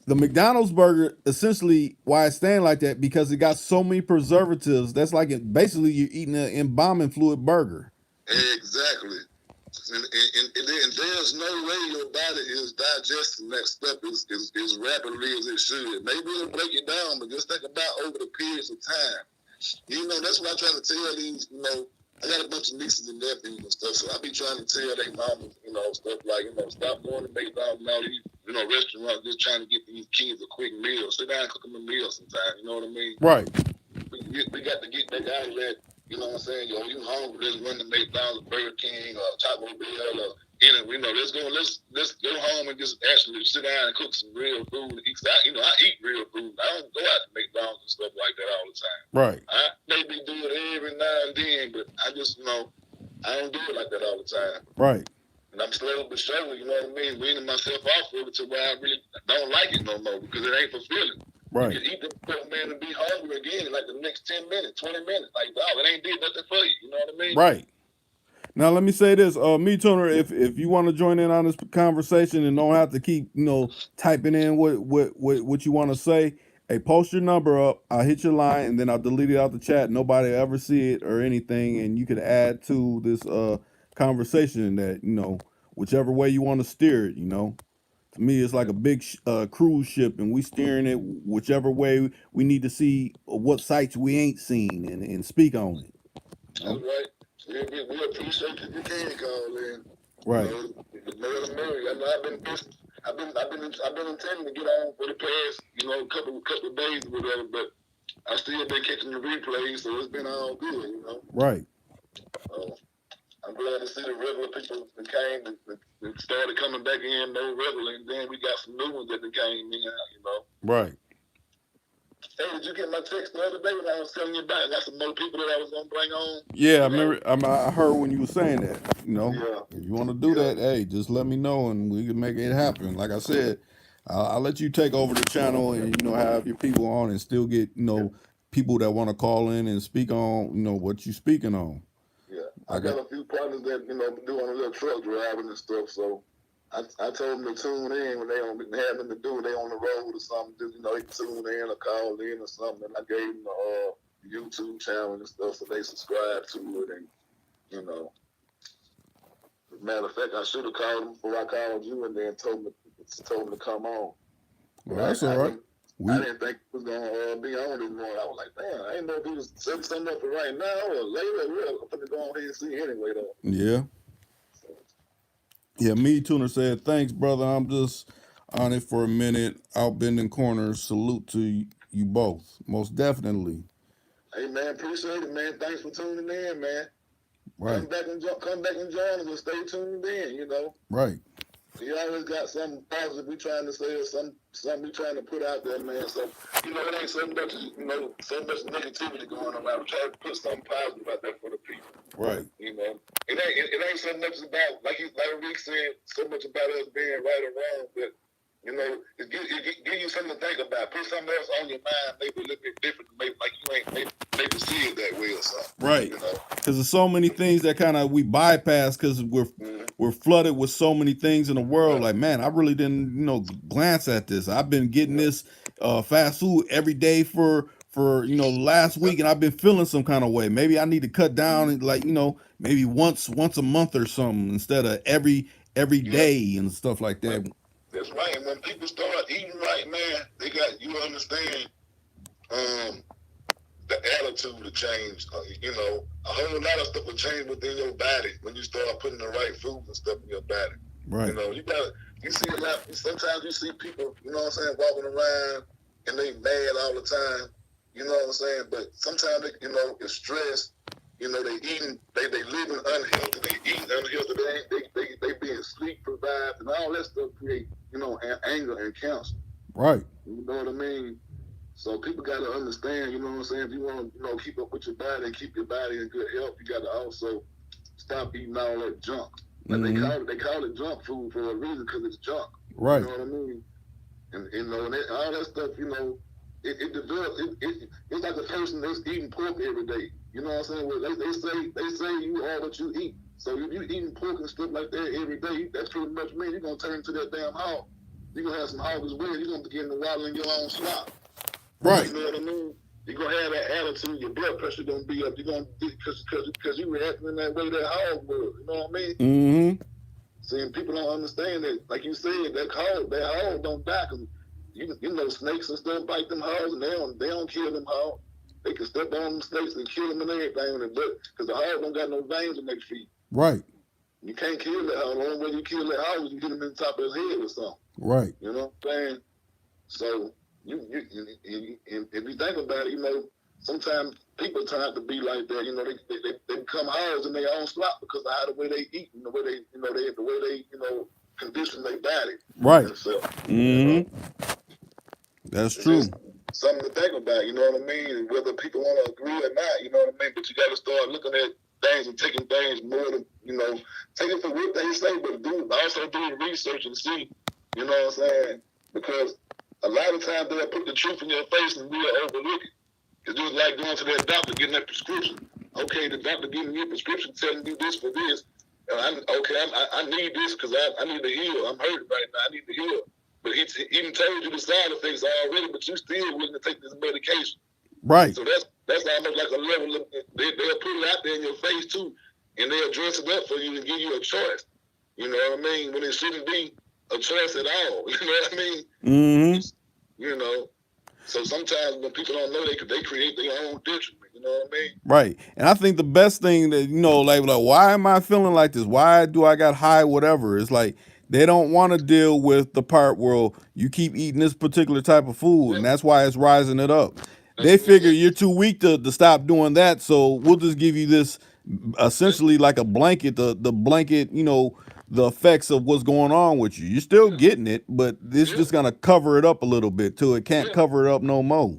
the McDonald's burger, essentially, why it's staying like that, because it got so many preservatives. That's like basically you're eating an embalming fluid burger. Exactly. And there's no way your body is digesting that stuff as rapidly as it should. Maybe it'll break it down, but just think about over the periods of time. That's what I try to tell these, I got a bunch of nieces and nephews and stuff, so I be trying to tell their mamas, stuff like, stop going to McDonald's and all these, restaurants just trying to get these kids a quick meal. Sit down and cook them a meal sometime, you know what I mean? Right. We got to get that outlet, you know what I'm saying? Yo, you hungry, let's run to McDonald's, Burger King, or Taco Bell, or let's go home and just actually sit down and cook some real food. I eat real food. I don't go out to McDonald's and stuff like that all the time. Right. I maybe do it every now and then, but I just, I don't do it like that all the time. Right. And I'm slow but surely, you know what I mean, weaning myself off of it to where I really don't like it no more because it ain't fulfilling. Right. You can eat the stuff, man, and be hungry again in like the next 10 minutes, 20 minutes. Like, dog, it ain't did nothing for you. You know what I mean? Right. Now let me say this, Meat Tuner, if you want to join in on this conversation and don't have to keep typing in what you want to say, hey, post your number up. I'll hit your line and then I'll delete it out the chat. Nobody ever see it or anything, and you can add to this conversation that whichever way you want to steer it. To me, it's like a big cruise ship, and we steering it whichever way we need to see what sites we ain't seen and speak on it. That's right. We appreciate if you can call in. Right. I've been intending to get on for the past, couple of days or whatever, but I still been catching the replays, so it's been all good, Right. I'm glad to see the regular people that came and started coming back in, no regular, and then we got some new ones that came in, Right. Hey, did you get my text the other day when I was telling you about it? I got some more people that I was going to bring on. Yeah, I remember. I heard when you were saying that. Yeah. If you want to do that, hey, just let me know and we can make it happen. Like I said, I'll let you take over the channel and have your people on and still get people that want to call in and speak on what you're speaking on. Yeah, I got a few partners that doing a little truck driving and stuff, so. I told them to tune in when they don't have nothing to do. They on the road or something. Just, they can tune in or call in or something. And I gave them the YouTube channel and stuff, so they subscribe to it. And as a matter of fact, I should have called them before I called you, and then told them to come on. Well, that's all right. I didn't think it was gonna be on this morning. I was like, man, I didn't know if he was setting something up for right now or later. I'm gonna go on here and see anyway, though. Yeah. Yeah, Meat Tuner said, thanks, brother. I'm just on it for a minute. Out bending corners. Salute to you both. Most definitely. Hey, man, appreciate it, man. Thanks for tuning in, man. Right. Come back and join us and stay tuned in, Right. he always got something positive we trying to say or something we trying to put out there, man. So, it ain't so much, so much negativity going on. We try to put something positive out there for the people. Right. It ain't so much about, like Rick said, so much about us being right or wrong, but it give you something to think about. Put something else on your mind, maybe a little bit different, maybe like you ain't maybe see it that way or something. Right. Because there's so many things that kind of we bypass because we're flooded with so many things in the world. Like, man, I really didn't glance at this. I've been getting this fast food every day for last week, and I've been feeling some kind of way. Maybe I need to cut down and maybe once a month or something instead of every day and stuff like that. That's right. And when people start eating right, man, you understand the attitude to change. A whole lot of stuff will change within your body when you start putting the right foods and stuff in your body. Right. You see a lot. Sometimes you see people, walking around and they mad all the time. You know what I'm saying? But sometimes it's stress. They living unhealthy. They eating unhealthy. They being sleep deprived and all that stuff create anger and cancer. Right. You know what I mean? So people got to understand, you know what I'm saying? If you want to, keep up with your body and keep your body in good health, you got to also stop eating all that junk. And they call it junk food for a reason because it's junk. Right. You know what I mean? And all that stuff, it develops. It's like a person that's eating pork every day. You know what I'm saying? Well, they say you are what you eat. So if you eating pork and stuff like that every day, that's pretty much mean you're gonna turn into that damn hog. You're gonna have some hog as well. You're gonna begin to waddle in your own slop. Right. You know what I mean? You're gonna have that attitude. Your blood pressure gonna be up. You're gonna because you reacting in that way that hog was. You know what I mean? Mm-hmm. See, and people don't understand that. Like you said, that hog don't die. Cause snakes and stuff bite them hogs, and they don't kill them hogs. They can step on them snakes and kill them and everything, because the hog don't got no veins in their feet. Right. You can't kill that hog. The only way you kill that hog is you hit him in the top of his head or something. Right. You know what I'm saying? So if you think about it, sometimes people try to be like that. They become hogs in their own slop because of how the way they eat and the way they condition their body. Right. Mm-hmm. That's true. Something to think about, you know what I mean? And whether people want to agree or not, you know what I mean? But you got to start looking at things and taking things more than, take it for what they say, but also do research and see, you know what I'm saying? Because a lot of times they'll put the truth in your face and we'll overlook it. It's just like going to that doctor getting that prescription. Okay, the doctor giving you a prescription telling you this for this. I need this because I need to heal. I'm hurt right now. I need to heal. But he even told you the side effects already, but you still willing to take this medication. Right. So that's almost like a level of, they'll put it out there in your face too, and they'll dress it up for you and give you a choice. You know what I mean? When it shouldn't be a choice at all. You know what I mean? Mm-hmm. So sometimes when people don't know, they create their own detriment. You know what I mean? Right. And I think the best thing that, like why am I feeling like this? Why do I got high, whatever? It's like they don't want to deal with the part where you keep eating this particular type of food, and that's why it's rising it up. They figure you're too weak to stop doing that, so we'll just give you this essentially like a blanket, the blanket, the effects of what's going on with you. You're still getting it, but it's just gonna cover it up a little bit till it can't cover it up no more.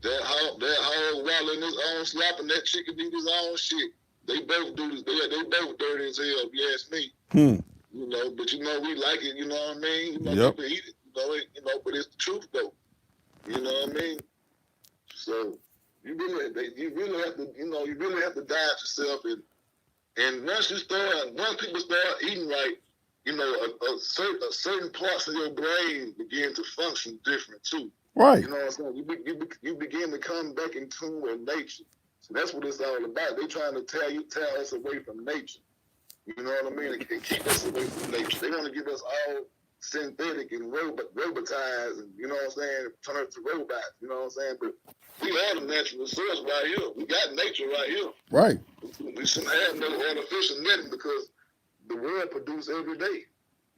That hog waddle in his own slop and that chicken eat his own shit. They both do this. They both dirty as hell, if you ask me. But we like it, you know what I mean? People eat it, but it's the truth though. You know what I mean? So you really have to, you really have to diet yourself, and once people start eating right, a certain parts of your brain begin to function different too. Right. You know what I'm saying? You begin to come back in tune with nature. So that's what it's all about. They trying to tear us away from nature. You know what I mean? And keep us away from nature. They want to give us all synthetic and robotized, and you know what I'm saying? Turn us to robots. You know what I'm saying? But we are the natural source right here. We got nature right here. Right. We shouldn't have no artificial netting because the world produces every day.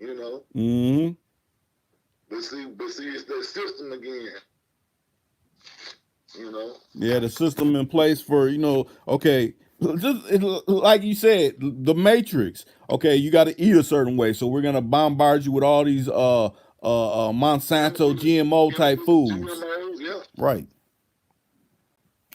Mm-hmm. But see, it's that system again. Yeah, the system in place for, okay, Just like you said, the Matrix. Okay, you got to eat a certain way, so we're gonna bombard you with all these Monsanto GMO type foods. GMOs, yeah. Right.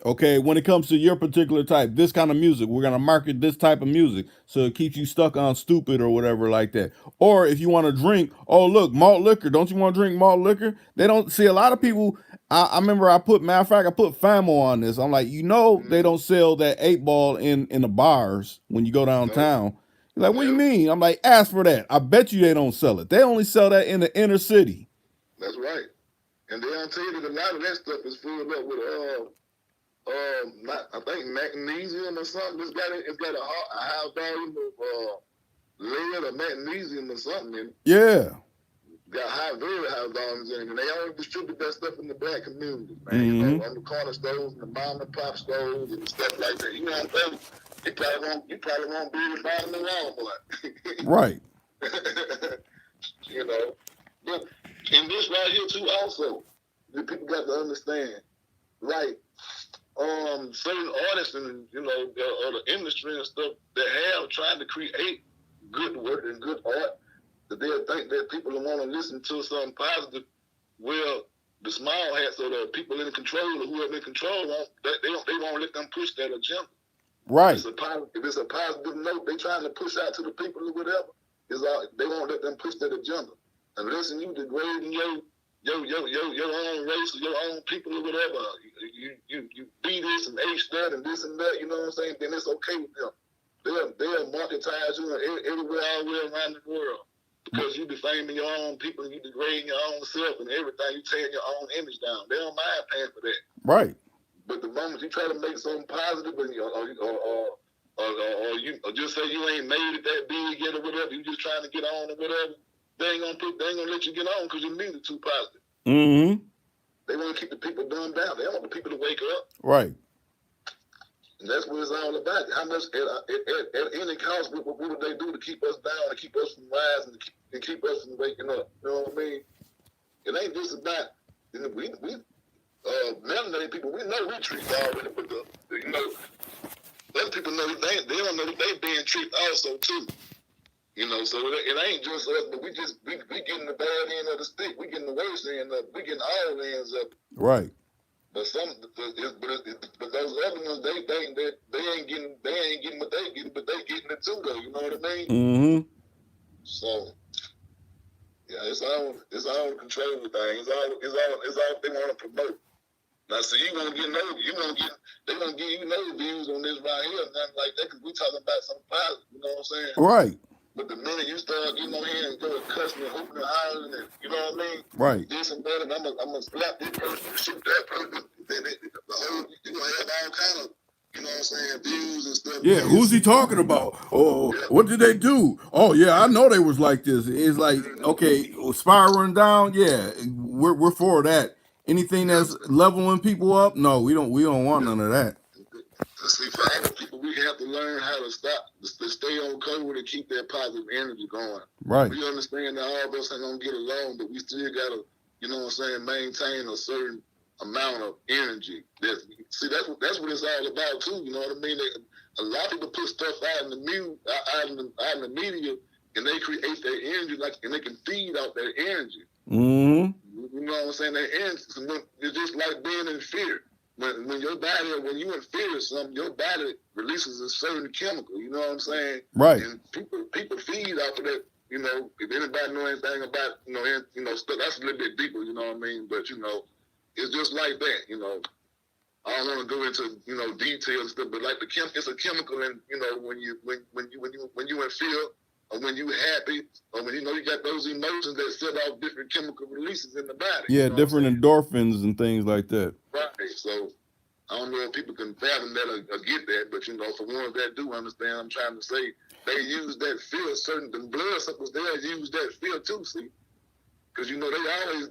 Okay, when it comes to your particular type, this kind of music, we're gonna market this type of music so it keeps you stuck on stupid or whatever like that. Or if you want to drink, oh look, malt liquor. Don't you want to drink malt liquor? They don't see a lot of people. I remember matter of fact, I put FAMO on this. I'm like, they don't sell that 8 ball in the bars when you go downtown. He's like, what do you mean? I'm like, ask for that. I bet you they don't sell it. They only sell that in the inner city. That's right. And they'll tell you that a lot of that stuff is filled up with I think magnesium or something. It's got a high volume of lead or magnesium or something in it. Yeah. Got very high volumes in it. And they only distribute that stuff in the black community, man. You know, on the corner stores and the mom and pop stores and stuff like that. You know what I'm saying? You probably won't be able to buy them in Walmart. Right. You know. But in this right here too also, the people got to understand, like, certain artists and the industry and stuff that have tried to create good work and good art, that they'll think that people will want to listen to something positive. Well, the small hats or the people in control or whoever in control they won't let them push that agenda. Right. If it's a positive note they trying to push out to the people or whatever, they won't let them push that agenda. Unless you degrading your own race or your own people or whatever, you be this and H that and this and that, you know what I'm saying? Then it's okay with them. They'll marketize you everywhere, all the way around the world because you defaming your own people and you degrading your own self and everything. You tearing your own image down. They don't mind paying for that. Right. But the moment you try to make something positive and or just say you ain't made it that big yet or whatever, you just trying to get on or whatever. They ain't gonna let you get on because your means are too positive. Mm-hmm. They want to keep the people dumbed down. They want the people to wake up. Right. And that's what it's all about. How much at any cost, what would they do to keep us down, to keep us from rising, to keep us from waking up? You know what I mean? It ain't just about we melanated people. We know we tricked already, but other people know they don't know that they being tricked also too. You know, so it ain't just us, but we getting the bad end of the stick. We getting the worst end of it. We getting all the ends of it. Right. But but those other ones, they think that they ain't getting what they getting, but they getting it too, though. You know what I mean? Mm-hmm. So yeah, it's all control thing. It's all they want to promote. Now, so they gonna give you no views on this right here, nothing like that, because we talking about something positive. You know what I'm saying? Right. But the minute you start getting on here and go cussing and hooping and hollering and, you know what I mean? Right. This and that, and I'm gonna slap this person, shoot that person, then you're gonna have all kind of, you know what I'm saying, views and stuff. Yeah, who's he talking about? Oh, yeah. What did they do? Oh, yeah, I know they was like this. It's like, okay, spiraling down, yeah, we're for that. Anything that's leveling people up, no, we don't want none of that. See, for other people, we have to learn how to stay on code and keep that positive energy going. Right. We understand that all of us ain't gonna get along, but we still gotta, you know what I'm saying, maintain a certain amount of energy. That's what it's all about too. You know what I mean? A lot of people put stuff out in the media, and they create their energy and they can feed off their energy. Mm-hmm. You know what I'm saying? Their energy, it's just like being in fear. When your body, when you in fear of something, your body releases a certain chemical. You know what I'm saying? Right. And people feed off of that. You know, if anybody know anything about stuff, that's a little bit deeper. You know what I mean? But it's just like that. You know, I don't want to go into details and stuff, but like it's a chemical, and when you in fear, or when you happy, or when you got those emotions that set off different chemical releases in the body. Yeah, different endorphins and things like that. Right. So I don't know if people can fathom that or get that, but for ones that do understand, I'm trying to say they use that fear. The blood suckers there use that fear too. See, because they always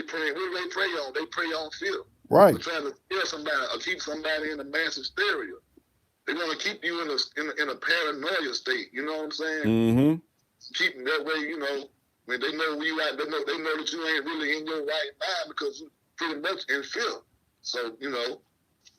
pray. What do they pray on? They pray on fear. Right. They're trying to scare somebody or keep somebody in a mass hysteria. They want to keep you in a paranoia state. You know what I'm saying? Mm-hmm. Keep them that way. When they know where you at, they know that you ain't really in your right mind because you pretty much in fear. So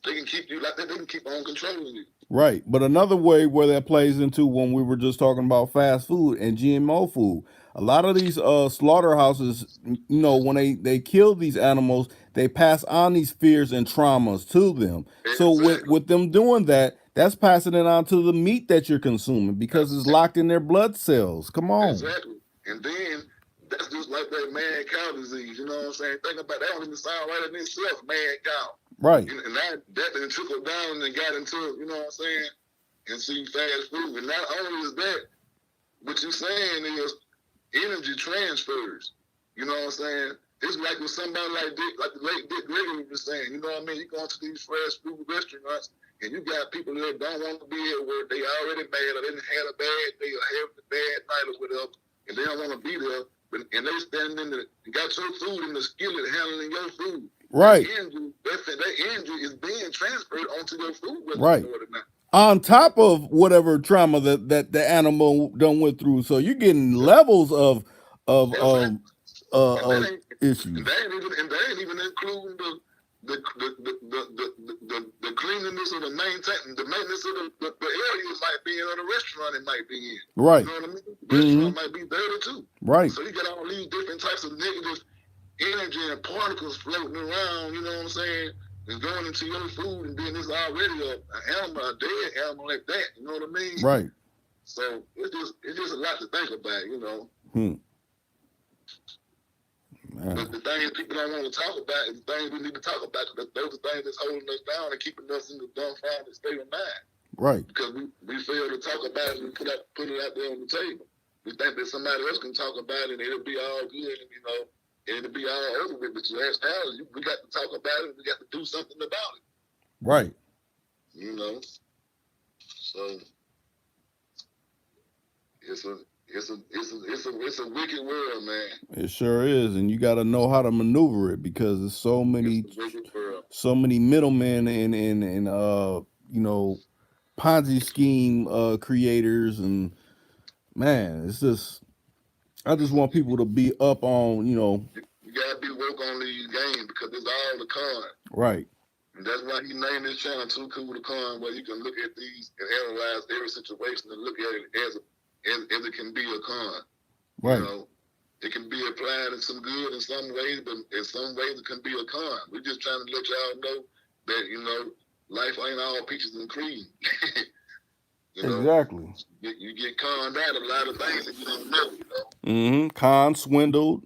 they can keep you like that. They can keep on controlling you. Right. But another way where that plays into when we were just talking about fast food and GMO food, a lot of these slaughterhouses, when they kill these animals, they pass on these fears and traumas to them. So Exactly. with them doing that, that's passing it on to the meat that you're consuming because it's locked in their blood cells. Come on. Exactly. And then that's just like that mad cow disease. You know what I'm saying? Think about that. Don't even sound right in itself, mad cow. Right. And that then trickled down and got into, you know what I'm saying? And see fast food. And not only is that, what you're saying is energy transfers. You know what I'm saying? It's like with somebody like the late Dick Gregory was saying, you know what I mean? You go into these fast food restaurants and you got people that don't want to be at work. They already mad or they had a bad day or having a bad night or whatever, and they don't want to be there. And they standing got your food in the skillet handling your food. Right. That energy is being transferred onto your food, whether right. you know it or not. On top of whatever trauma that the animal done went through, so you're getting levels of issues. And they ain't even including the cleanliness of the maintenance of the area it might be in, or the restaurant it might be in. Right. You know what I mean? The restaurant might be dirty too. Right. So you got all these different types of negative energy and particles floating around, you know what I'm saying? And going into your food, and then it's already an animal, a dead animal like that. You know what I mean? Right. So it's just a lot to think about, you know. But the things people don't want to talk about is the things we need to talk about, because those are things that's holding us down and keeping us in the dumbfounded state of mind. Right. Because we fail to talk about it and put it out there on the table. We think that somebody else can talk about it and it'll be all good, and it'll be all over with. But you ask Al, we got to talk about it and we got to do something about it. Right. You know. So it's a wicked world, man. It sure is, and you got to know how to maneuver it, because there's so many middlemen and Ponzi scheme creators, and man, it's just, I just want people to be up on, You gotta be woke on these games, because it's all the con. Right. And that's why he named his channel Too Cool to Con, where you can look at these and analyze every situation and look at it as it can be a con. Right. You know, it can be applied in some good in some ways, but in some ways it can be a con. We're just trying to let y'all know that, life ain't all peaches and cream. Exactly. You get conned out a lot of things that you don't know, Con, swindled,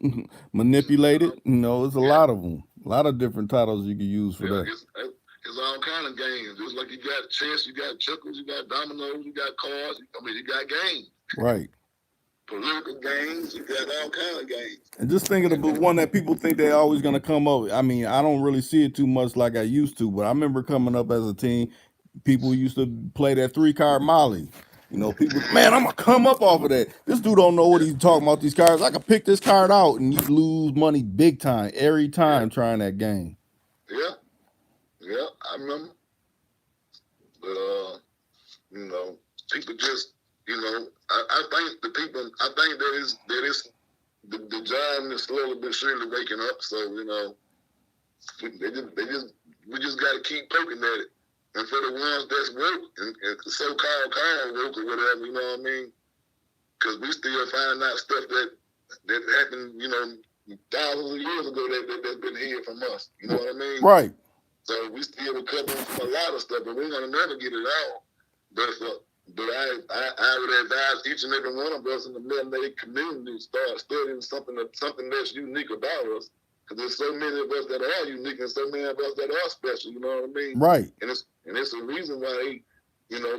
manipulated. There's a lot of them. A lot of different titles you can use for that. It's all kind of games. Just like you got chess, you got checkers, you got dominoes, you got cards. You got games. Right. Political games, you got all kind of games. And just thinking about one that people think they're always going to come up. I mean, I don't really see it too much like I used to, but I remember coming up as a teen, people used to play that 3-card Molly. People, man, I'm going to come up off of that. This dude don't know what he's talking about, these cards. I can pick this card out, and you lose money big time, every time trying that game. Yeah, I remember. But, people just, I think that is the giant is slowly but surely waking up. So, we just got to keep poking at it. And for the ones that's woke and so-called woke or whatever, you know what I mean? Because we still finding out stuff that happened, thousands of years ago that's been hid from us. You know what I mean? Right. So we still recovering from a lot of stuff, but we're gonna never get it all. But I would advise each and every one of us in the melanated community to start studying something that's unique about us. Because there's so many of us that are unique and so many of us that are special, you know what I mean? Right. And it's a reason why they,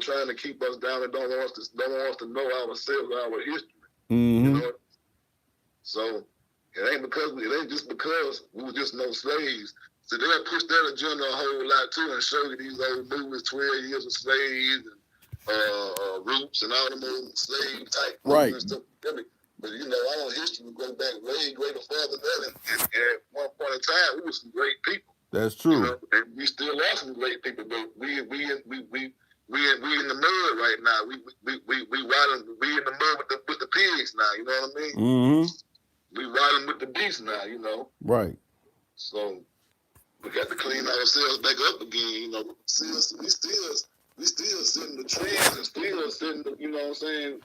trying to keep us down and don't want us to know ourselves, our history. So it ain't just because we were just no slaves. So they'll push that agenda a whole lot too, and show you these old movies, 12 Years a Slave, and Roots, and all them old slave type movies and stuff. But our history would go back way greater further than that. And at one point in time, we were some great people. That's true. And we still are some great people, but we in the mud right now. We in the mud with the pigs now. You know what I mean? We riding with the beast now. Right. So we got to clean ourselves back up again. We still we still setting the trends and still setting the, you know what I'm saying,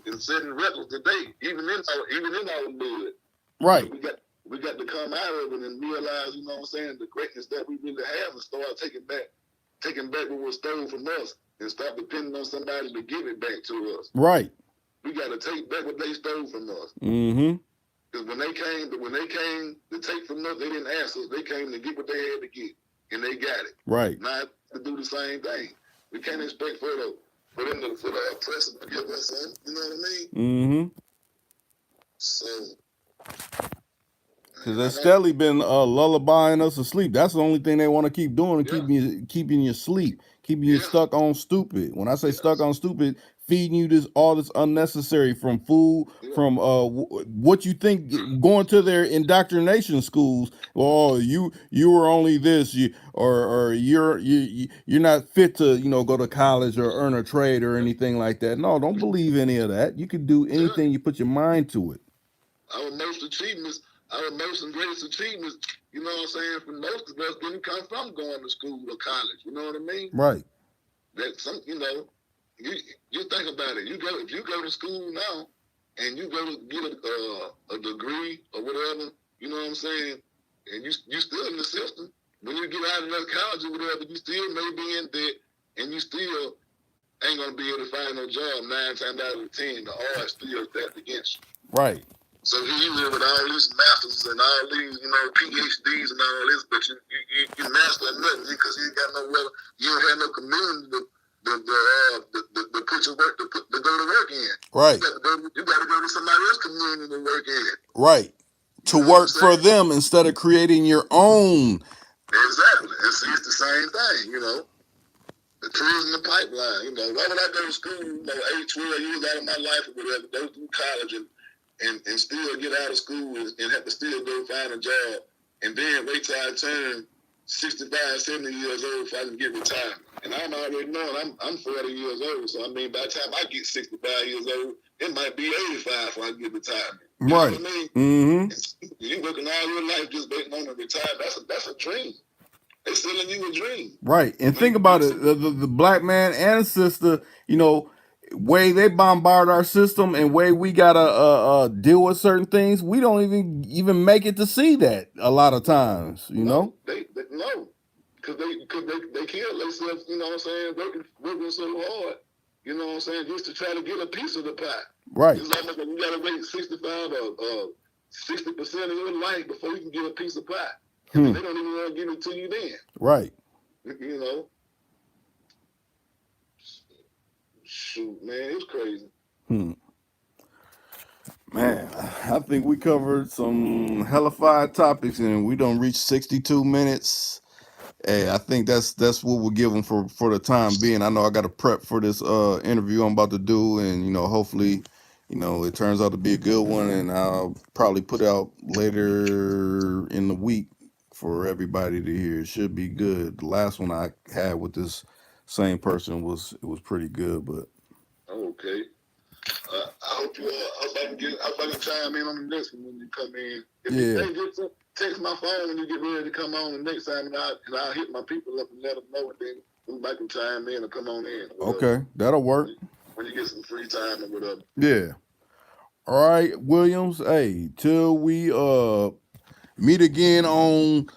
and setting records today, even in our blood. Right. We got to come out of it and realize, you know what I'm saying, the greatness that we really have, and start taking back what was stolen from us, and stop depending on somebody to give it back to us. Right. We got to take back what they stole from us. Mm-hmm. Because when they came to take from us, they didn't ask us. They came to get what they had to get, and they got it. Right. Not to do the same thing. We can't expect for the oppressor to give us something. You know what I mean? Mm-hmm. So, because they've steadily been lullabying us to sleep. That's the only thing they want to keep doing, and keeping you asleep, keeping you stuck on stupid. When I say stuck on stupid, feeding you all this unnecessary, from food, from what you think, going to their indoctrination schools. Oh, you were only this, or you're not fit to go to college or earn a trade or anything like that. No, don't believe any of that. You can do anything you put your mind to it. Our most and greatest achievements, you know what I'm saying, for most of us didn't come from going to school or college. You know what I mean? Right. That you think about it. If you go to school now and you go to get a degree or whatever, you know what I'm saying, and you still in the system. When you get out of that college or whatever, you still may be in debt, and you still ain't gonna be able to find no job 9 times out of 10. The odds still stacked against you. Right. So here you live with all these masters and all these, PhDs and all this, but you master nothing because you ain't got nowhere, you don't have no community to put your work to go to work in. Right. You got to go to somebody else's community to work in. Right. To work for them instead of creating your own. Exactly. And see, it's the same thing, The trees in the pipeline, Why would I go to school, 8, 12 years out of my life or whatever, go through college and still get out of school and have to still go find a job, and then wait till I turn 65, 70 years old if I can get retired. And I'm already knowing I'm 40 years old, so by the time I get 65 years old, it might be 85 before I get retirement. You know what I mean? Mm-hmm. You working all your life just waiting on to retire. That's a dream. They're selling you a dream. Right. And think about it, the black man and sister, way they bombard our system and way we gotta deal with certain things, we don't even make it to see that a lot of times, No, they no, because they kill themselves, you know what I'm saying, working so hard, you know what I'm saying, just to try to get a piece of the pie. Right. It's almost like you gotta wait 65 or 60% of your life before you can get a piece of pie. And they don't even want to give it to you then. Right. Shoot, man, it's crazy. Man, I think we covered some hellified topics, and we don't reach 62 minutes. Hey, I think that's what we'll give them for the time being. I know I got to prep for this interview I'm about to do, and hopefully, it turns out to be a good one, and I'll probably put it out later in the week for everybody to hear. It should be good. The last one I had with this same person was pretty good, but okay. I hope I can chime in on the next one when you come in. Just text my phone when you get ready to come on the next time, and I'll hit my people up and let them know, and then we can chime in or come on in. Okay, that'll work. When you get some free time or whatever. Yeah. All right, Williams. Hey, till we meet again on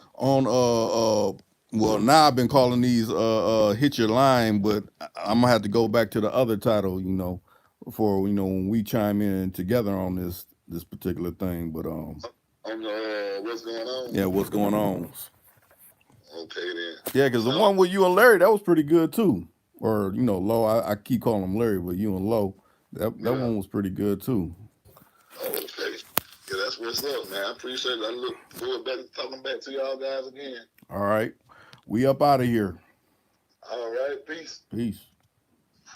well, now I've been calling these hit your line, but I'm gonna have to go back to the other title, for when we chime in together on this particular thing. But on what's going on? Yeah, what's going on? Okay then. Yeah, because the one with you and Larry, that was pretty good too. Or Low, I keep calling him Larry, but you and Low, that one was pretty good too. Okay. Yeah, that's what's up, man. I appreciate it. I look forward to talking back to y'all guys again. All right. We up out of here. All right. Peace. Peace.